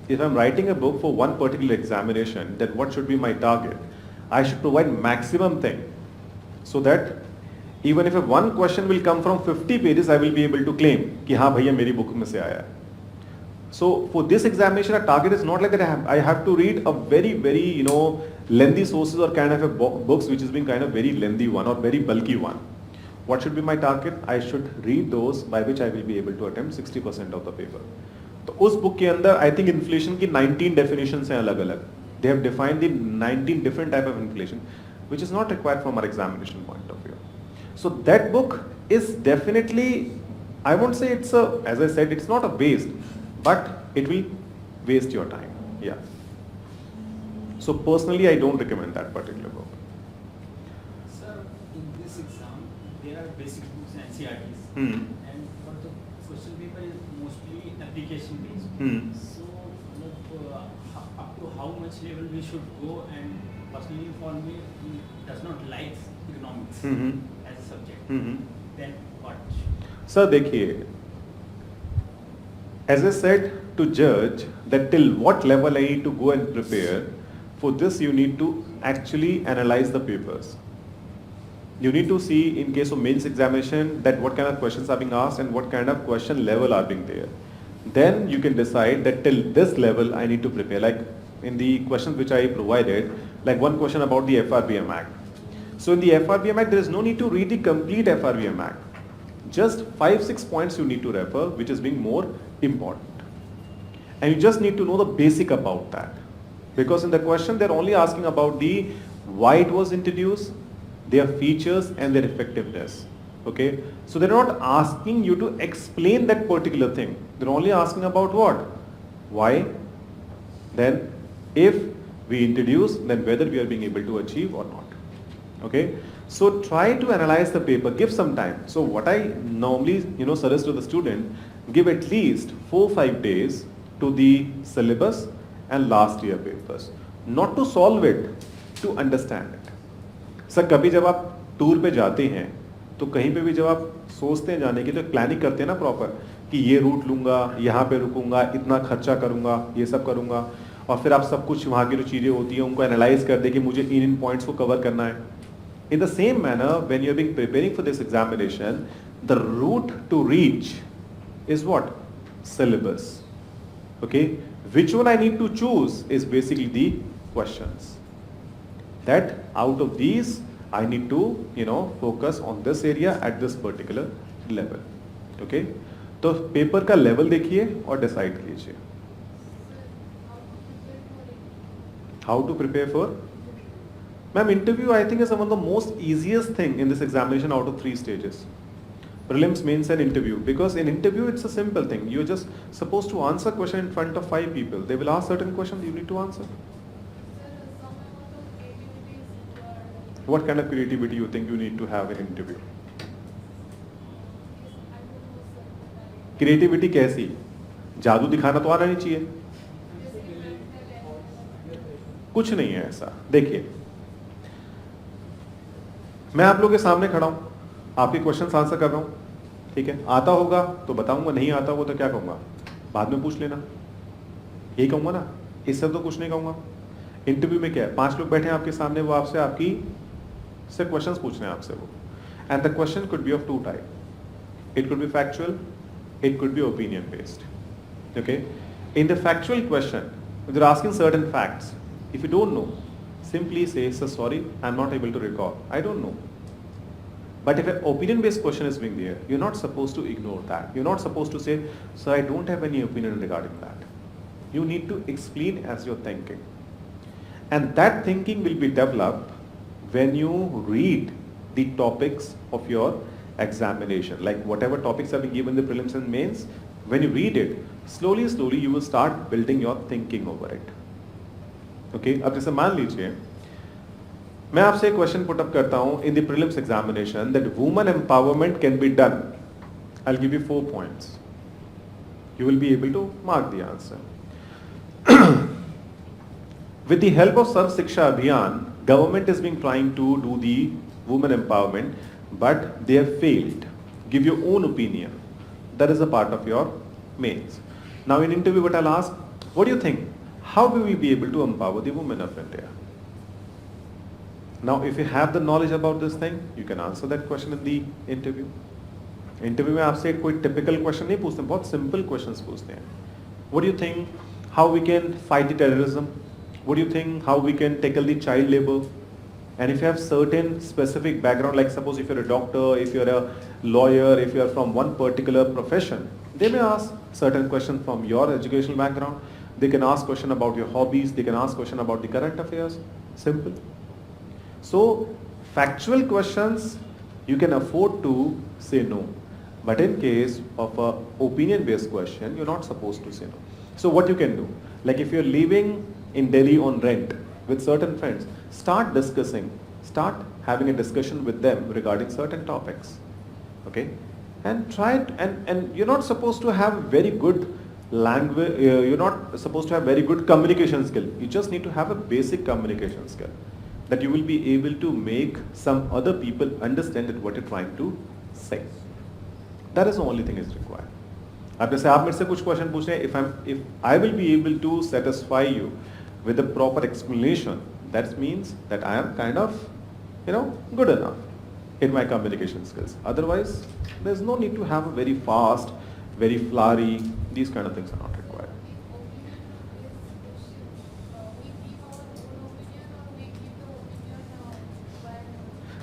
if I'm writing a book for one particular examination, then what should be my target? I should provide maximum thing so that even if a one question will come from 50 pages, I will be able to claim कि हाँ भैया मेरी book में से आया है. So for this examination, a target is not like that I have to read a very lengthy sources or kind of a books which is being kind of very lengthy one or very bulky one. What should be my target? I should read those by which I will be able to attempt 60% of the paper. तो उस book के अंदर I think inflation की 19 definitions हैं अलग अलग. They have defined the 19 different type of inflation, which is not required from our examination point of view. So that book is definitely, I won't say it's a, as I said, it's not a waste, but it will waste your time. Yeah. So personally, I don't recommend that particular book. Sir, in this exam, there are basic books and CRTs. And for the question paper is mostly application based. So, up to how much level we should go, and personally for me, does not like economics as a subject. Then what? Sir, देखिए, as I said, to judge that till what level I need to go and prepare, for this you need to actually analyze the papers. You need to see in case of mains examination that what kind of questions are being asked and what kind of question level are being there. Then you can decide that till this level I need to prepare. Like in the questions which I provided, like one question about the FRBM Act. So in the FRBM Act, there is no need to read the complete FRBM Act. Just 5-6 points you need to refer, which is being more important. And you just need to know the basic about that. Because in the question, they're only asking about the why it was introduced, their features and their effectiveness. Okay? So they're not asking you to explain that particular thing. They're only asking about what? Why? Then if we introduce, then whether we are being able to achieve or not. Okay? So try to analyze the paper, give some time. So what I normally suggest to the student, give at least 4-5 days to the syllabus and last year papers. Not to solve it, to understand it. Sir कभी जब आप tour पे जाते हैं तो कहीं पे भी जब आप सोचते हैं जाने की तो प्लानिंग करते हैं ना प्रॉपर कि ये रूट लूंगा, यहाँ पे रुकूंगा, इतना खर्चा करूंगा, ये सब करूंगा, और फिर आप सब कुछ वहाँ की जो चीज़ें होती हैं उनको एनालाइज कर दे कि मुझे इन पॉइंट्स को कवर करना है. In the same manner, when you are being preparing for this examination, the route to reach is what? Syllabus. Okay? Which one I need to choose is basically the questions. That out of these, I need to, focus on this area at this particular level. Okay? तो paper का level देखिए और decide कीजिए. How to prepare for? Ma'am, interview I think is one of the most easiest thing in this examination out of 3 stages. Prelims, mains and interview. Because in interview it's a simple thing. You're just supposed to answer question in front of 5 people. They will ask certain questions, you need to answer. What kind of creativity you think you need to have in interview? Creativity कैसी? जादू दिखाना तो आना नहीं चाहिए. कुछ नहीं है ऐसा. देखिए, मैं आप लोगों के सामने खड़ा हूं, आपके क्वेश्चंस आंसर कर रहा हूं, ठीक है? आता होगा तो बताऊंगा, नहीं आता होगा तो क्या कहूंगा? बाद में पूछ लेना, यही कहूंगा ना, इससे तो कुछ नहीं कहूंगा. इंटरव्यू में क्या है, 5 लोग बैठे हैं आपके सामने, वो आपसे आपकी से क्वेश्चंस पूछ रहे हैं आपसे वो, and the question could be of 2 type. It could be factual, it could be opinion based. Okay? In the factual question, if they're asking certain facts, if you don't know, simply say, sir, sorry, I'm not able to recall. I don't know. But if an opinion based question is being there, you're not supposed to ignore that. You're not supposed to say, sir, I don't have any opinion regarding that. You need to explain as you're thinking. And that thinking will be developed when you read the topics of your examination, like whatever topics have been given in the prelims and mains, when you read it, slowly you will start building your thinking over it. Okay अब जैसे मान लीजिए मैं आपसे एक question put up करता हूं in the prelims examination that women empowerment can be done I will give you 4 points you will be able to mark the answer. With the help of Sarv Shiksha Abhiyan, government is being trying to do the women empowerment, but they have failed. Give your own opinion. That is a part of your mains. Now in interview what I'll ask, what do you think? How will we be able to empower the women of India? Now if you have the knowledge about this thing, you can answer that question in the interview. Interview में आपसे कोई typical question नहीं पूछते, बहुत simple questions पूछते हैं. What do you think how we can fight the terrorism, what do you think how we can tackle the child labour, and if you have certain specific background like suppose if you are a doctor, if you are a lawyer, if you are from one particular profession, they may ask certain question from your educational background, they can ask question about your hobbies, they can ask question about the current affairs. Simple. So factual questions you can afford to say no, but in case of a opinion based question you're not supposed to say no. So what you can do, like if you're living in Delhi on rent with certain friends, start having a discussion with them regarding certain topics, okay, and try it, and you're not supposed to have very good language, you're not supposed to have very good communication skill, you just need to have a basic communication skill that you will be able to make some other people understand that what you're trying to say. That is the only thing is required. अब जैसे आप मेरे से कुछ question पूछ रहे हैं, if I will be able to satisfy you with a proper explanation, that means that I am kind of, good enough in my communication skills. Otherwise, there's no need to have a very fast, very flowery, these kind of things are not required.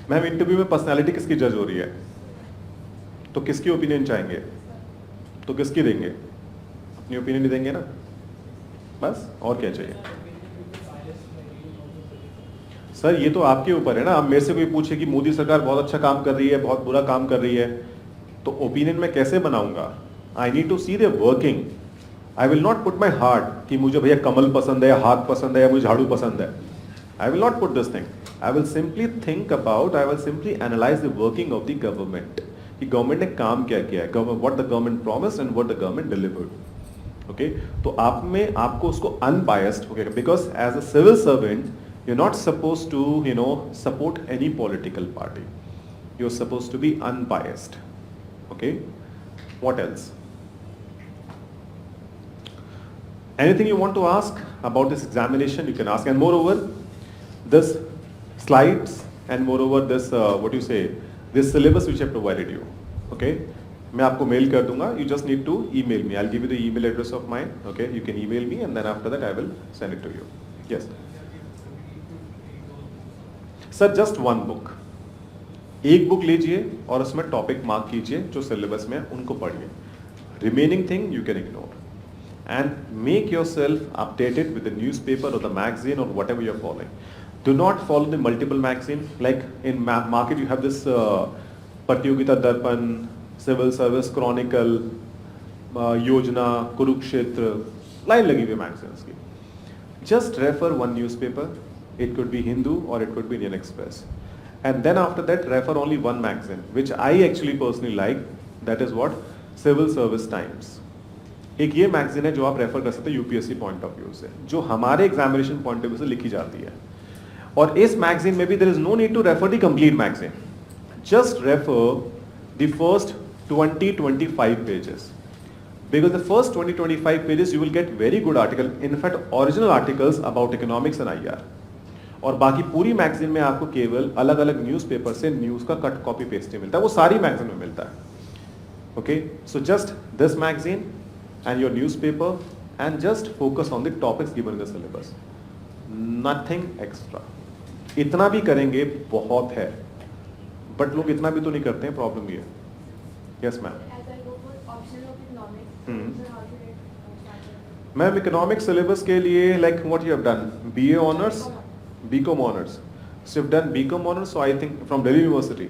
Ma'am interview में personality किसकी जज हो रही है, तो किसकी opinion चाहेंगे, तो किसकी देंगे, अपनी ओपिनियन ही देंगे ना, बस और क्या चाहिए. सर ये तो आपके ऊपर है ना. अब मेरे से कोई पूछे कि मोदी सरकार बहुत अच्छा काम कर रही है, बहुत बुरा काम कर रही है, तो ओपिनियन मैं कैसे बनाऊंगा. I need to see the working. I will not put my heart कि मुझे भैया कमल पसंद है या हाथ पसंद है या मुझे झाड़ू पसंद है. I will not put this thing. I will simply analyze the working of the government. कि government ने काम क्या किया है, what the government promised and what the government delivered. Okay? तो आप में आपको उसको unbiased, okay? Because as a civil servant, you're not supposed to, support any political party. You're supposed to be unbiased. Okay? What else? Anything you want to ask about this examination, you can ask. And moreover, this slides and moreover this this syllabus which I have provided you, okay, मैं आपको mail कर दूंगा. You just need to email me. I'll give you the email address of mine, okay, you can email me and then after that I will send it to you. Yes sir, just one book, एक book लीजिए और उसमें topic mark कीजिए जो syllabus में उनको पढ़िए. Remaining thing you can ignore and make yourself updated with the newspaper or the magazine or whatever you're following. Do not follow the multiple magazine. Like in market you have this Pratyogita Darpan, Civil Service Chronicle, Yojana, Kurukshetra, line lagi हुई magazines की. Just refer one newspaper. It could be Hindu or it could be Indian Express. And then after that refer only one magazine, which I actually personally like. That is what? Civil Service Times. एक ये magazine है जो आप refer कर सकते हैं UPSC point of view से, जो हमारे एग्जामिनेशन पॉइंट ऑफ व्यू से लिखी जाती है. और इस मैगजीन में भी there is no need to refer the complete magazine, just refer the first 20-25 pages, because the first 20-25 pages you will get very good article, in fact original articles about economics and IR. और बाकी पूरी magazine में आपको केवल अलग अलग newspaper से news का कट कॉपी पेस्ट ही मिलता है, वो सारी मैगजीन में मिलता है. Okay, so just this magazine and your newspaper and just focus on the topics given in the syllabus, nothing extra. इतना भी करेंगे बहुत है, बट लोग इतना भी तो नहीं करते हैं, प्रॉब्लम ये. Yes ma'am. Ma'am economics syllabus के लिए like what you have done, BA honours, BCom honours, so you have done BCom honours, so I think from Delhi university.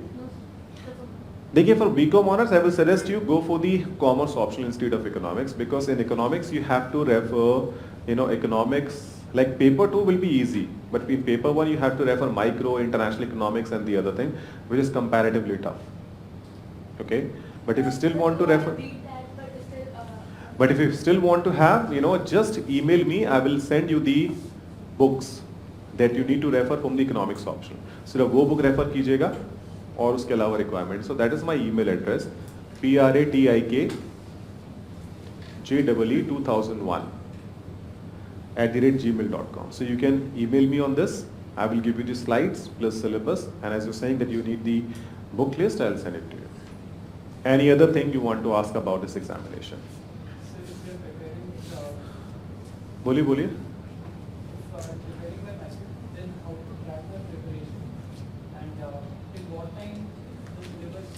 देखिए for BCom honours I will suggest you go for the commerce option institute of economics, because in economics you have to refer economics Like paper 2 will be easy, but in paper 1 you have to refer micro, international economics and the other thing, which is comparatively tough. Okay? But if you still want to refer, but if you still want to have, just email me, I will send you the books that you need to refer from the economics option. सिर्फ वो book refer कीजिएगा और उसके अलावा requirement. So that is my email address, pratikJEE2001 So you can email me on this. I will give you the slides plus syllabus, and as you're saying that you need the book list, I'll send it to you. Any other thing you want to ask about this examination? So if you're preparing, बोलिए बोलिए. preparing the message, then how to track the preparation and till what time the syllabus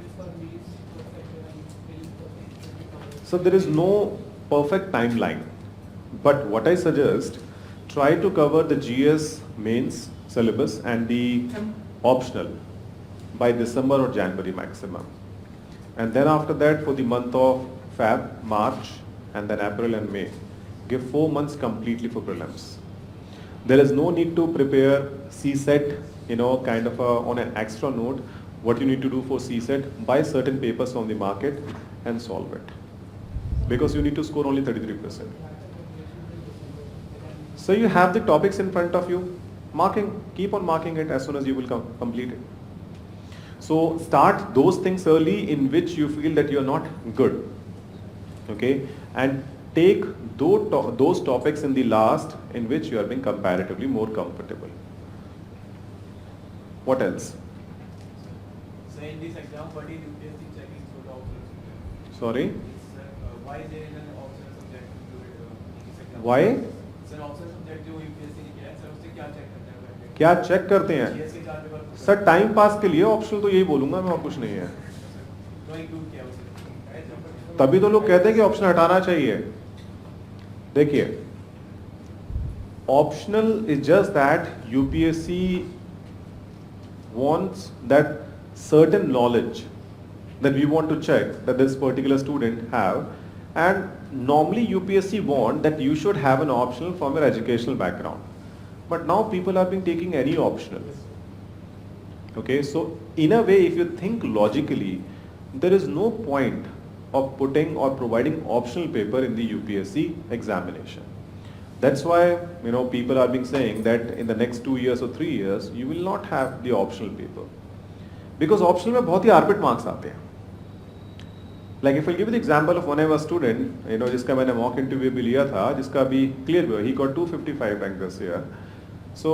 is for these perspective and feeling perfect. So there is no perfect timeline, but what I suggest, try to cover the GS mains syllabus and the optional by December or January maximum. And then after that, for the month of Feb, March, and then April and May, give 4 months completely for prelims. There is no need to prepare CSET, kind of on an extra note. What you need to do for CSET, buy certain papers from the market and solve it. Because you need to score only 33%. So you have the topics in front of you, keep on marking it as soon as you will complete it. So start those things early in which you feel that you are not good, okay, and take those topics in the last in which you are being comparatively more comfortable. What else? So in this exam, what is UPSC checking through the optional subject? Sorry? Why is there an optional subject included in this exam? Why? Sir, optional subject जो UPSC ने किया है, sir उससे क्या check करते हैं? क्या check करते हैं? GS के 4 पेपर सर टाइम पास के लिए ऑप्शनल तो यही बोलूंगा मैं, और कुछ नहीं है. तो इंक्लूड किया उसे. तभी तो लोग कहते हैं कि ऑप्शन हटाना चाहिए. देखिए, optional is just that UPSC wants that certain knowledge that we want to check that this particular student have, and normally UPSC want that you should have an optional from your educational background, but now people have been taking any optional. Okay, so in a way, if you think logically, there is no point of putting or providing optional paper in the UPSC examination. That's why people are being saying that in the next 2 years or 3 years you will not have the optional paper, because optional में बहुत ही arbitrary marks आते हैं. Like if I give you the example of one of a student, जिसका मैंने mock interview भी लिया था, जिसका भी clear हुआ, he got 255 rank this year. So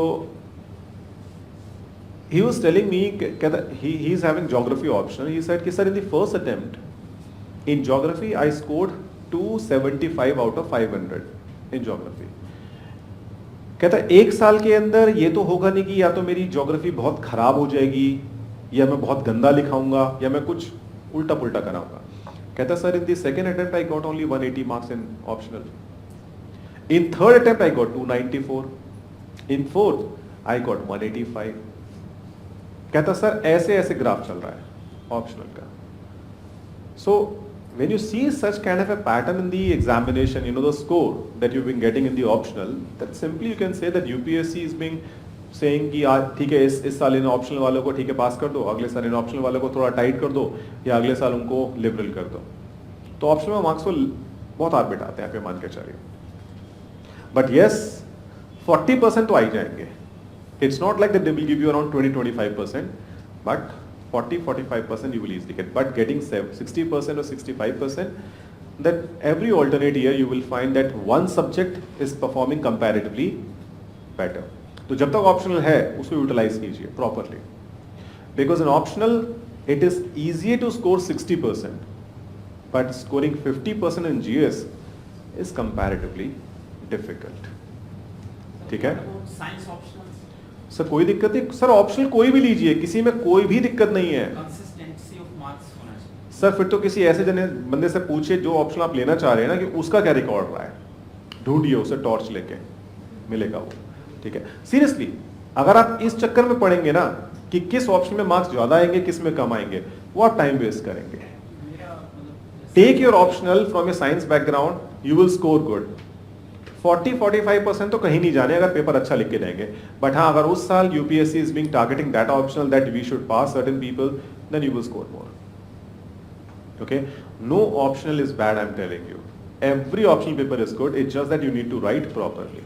he was telling me he is having geography optional. He said कि sir, in the first attempt in geography I scored 275 out of 500 in geography. कहता एक साल के अंदर ये तो होगा नहीं कि या तो मेरी ज्योग्राफी बहुत खराब हो जाएगी, या मैं बहुत गंदा लिखाऊंगा, या मैं कुछ उल्टा पुल्टा कराऊंगा. कहता sir, in the second attempt I got only 180 marks in optional. In third attempt I got 294. In fourth I got 185. कहता सर ऐसे ऐसे ग्राफ चल रहा है ऑप्शनल का. सो when you see such kind of a pattern in the examination, the score that you've been getting in the optional, that simply you can say that UPSC is being saying कि ठीक है इस साल इन optional वालों को ठीक है पास कर दो, अगले साल इन ऑप्शनल वालों को थोड़ा टाइट कर दो, या अगले साल उनको लिबरल कर दो. तो ऑप्शनल में मार्क्स को बहुत आर्बिट आते हैं, आप ये मान के चलिए. बट यस, 40% तो आ ही जाएंगे. It's not like that they will give you around 20-25%, but 40-45% you will easily get. But getting 60% or 65%, then every alternate year you will find that one subject is performing comparatively better. तो जब तक optional है उसको utilise कीजिए properly, because in optional it is easier to score 60%, but scoring 50% in GS is comparatively difficult. ठीक है science optional sir, कोई दिक्कत नहीं सर, ऑप्शनल कोई भी लीजिए, किसी में कोई भी दिक्कत नहीं है. कंसिस्टेंसी ऑफ मार्क्स होना चाहिए. सर फिर तो किसी ऐसे बंदे से पूछिए जो ऑप्शन आप लेना चाह रहे हैं ना, कि उसका क्या रिकॉर्ड रहा है, ढूंढिए उसे टॉर्च लेके, मिलेगा वो. ठीक है, सीरियसली अगर आप इस चक्कर में पड़ेंगे ना कि किस ऑप्शन में मार्क्स ज्यादा आएंगे किस में कम आएंगे, वो आप टाइम वेस्ट करेंगे. Take your optional from your science background, you will score good. 40-45% तो कहीं नहीं जाने अगर पेपर अच्छा लिख के देंगे, बट हाँ अगर उस साल UPSC is being targeting that optional that we should pass certain people, then you will score more. Okay, no optional is bad, I'm telling you. Every optional paper is good, it's just that you need to write properly.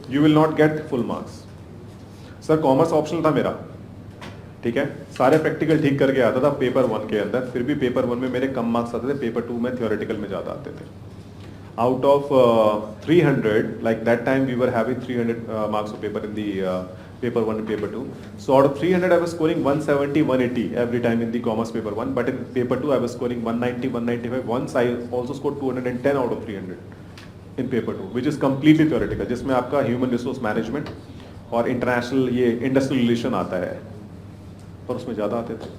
You will not get full marks. Sir commerce optional था मेरा, ठीक है, सारे practical ठीक करके आता था paper 1 के अंदर, फिर भी पेपर 1 में मेरे कम मार्क्स आते थे, पेपर 2 में थियोरेटिकल में ज़्यादा आते थे. Out of 300, like that time we were having 300 marks of paper in the paper 1 and paper 2. So out of 300 I was scoring 170, 180 every time in the commerce paper 1, but in paper 2 I was scoring 190, 195. Once I also scored 210 out of 300 in paper 2, which is completely theoretical, जिसमें आपका human resource management और international ये industrial relation आता है, पर उसमें ज़्यादा आते थे.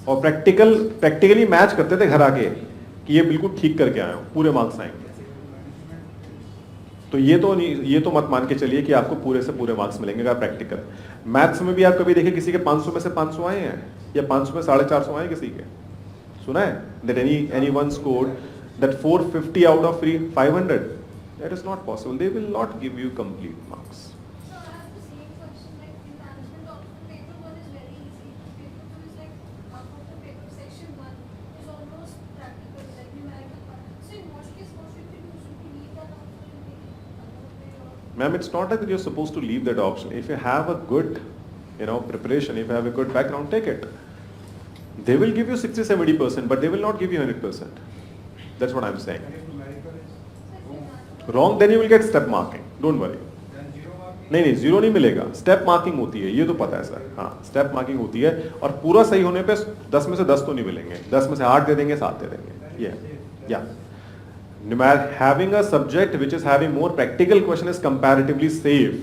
और practically मैच करते थे घर आके कि ये बिल्कुल ठीक करके आया हूँ, पूरे मार्क्स आएंगे. तो ये तो मत मान के चलिए कि आपको पूरे से पूरे मार्क्स मिलेंगे अगर प्रैक्टिकल. मैथ्स में भी आप कभी देखिए किसी के 500 में से 500 आए हैं या 500 में 450 आए किसी के, सुना है that anyone scored that 450 out of 500? That is not possible. They will not give you complete marks. So I have the same question, like in management option, paper 1 is very easy. Paper 2 is like half of the paper. Section 1 is almost practical, like numerical part. So in what case, what should we do? Should we leave that option and take it another way, or? Ma'am, it's not that you're supposed to leave that option. If you have a good, preparation, if you have a good background, take it. They will give you 60-70%, but they will not give you 100%. That's what I'm saying. Wrong, then you will get step marking. Don't worry. नहीं zero नहीं मिलेगा, step marking होती है, ये तो पता है sir. हाँ, स्टेप मार्किंग होती है और पूरा सही होने पे 10 में से 10 तो नहीं मिलेंगे, 10 में से 8 दे देंगे, 7 दे देंगे. या having a subject which is having more practical question is comparatively safe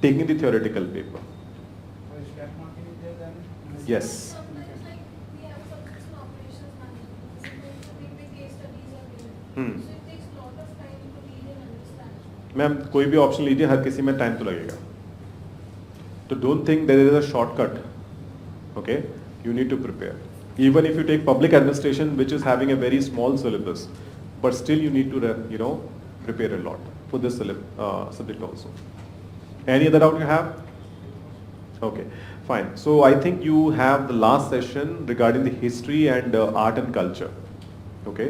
taking the theoretical paper. Yes. Sometimes like we have subjects in operations management, so big case studies are given. So it takes a lot of time to read and understand. Ma'am कोई भी option लीजिए, हर किसी में time तो लगेगा. तो don't think there is a shortcut. Okay, you need to prepare. Even if you take public administration, which is having a very small syllabus, but still you need to prepare a lot for this subject also. Any other doubt you have? Okay, fine. So I think you have the last session regarding the history and art and culture. Okay,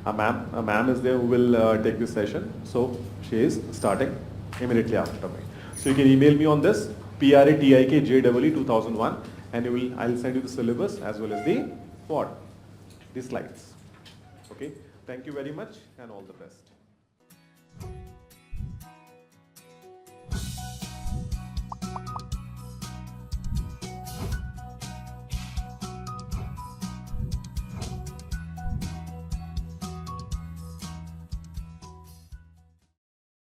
a ma'am is there who will take this session. So she is starting immediately after me. So you can email me on this pratikjwe2001, and I'll send you the syllabus as well as the slides. Okay, thank you very much and all the best.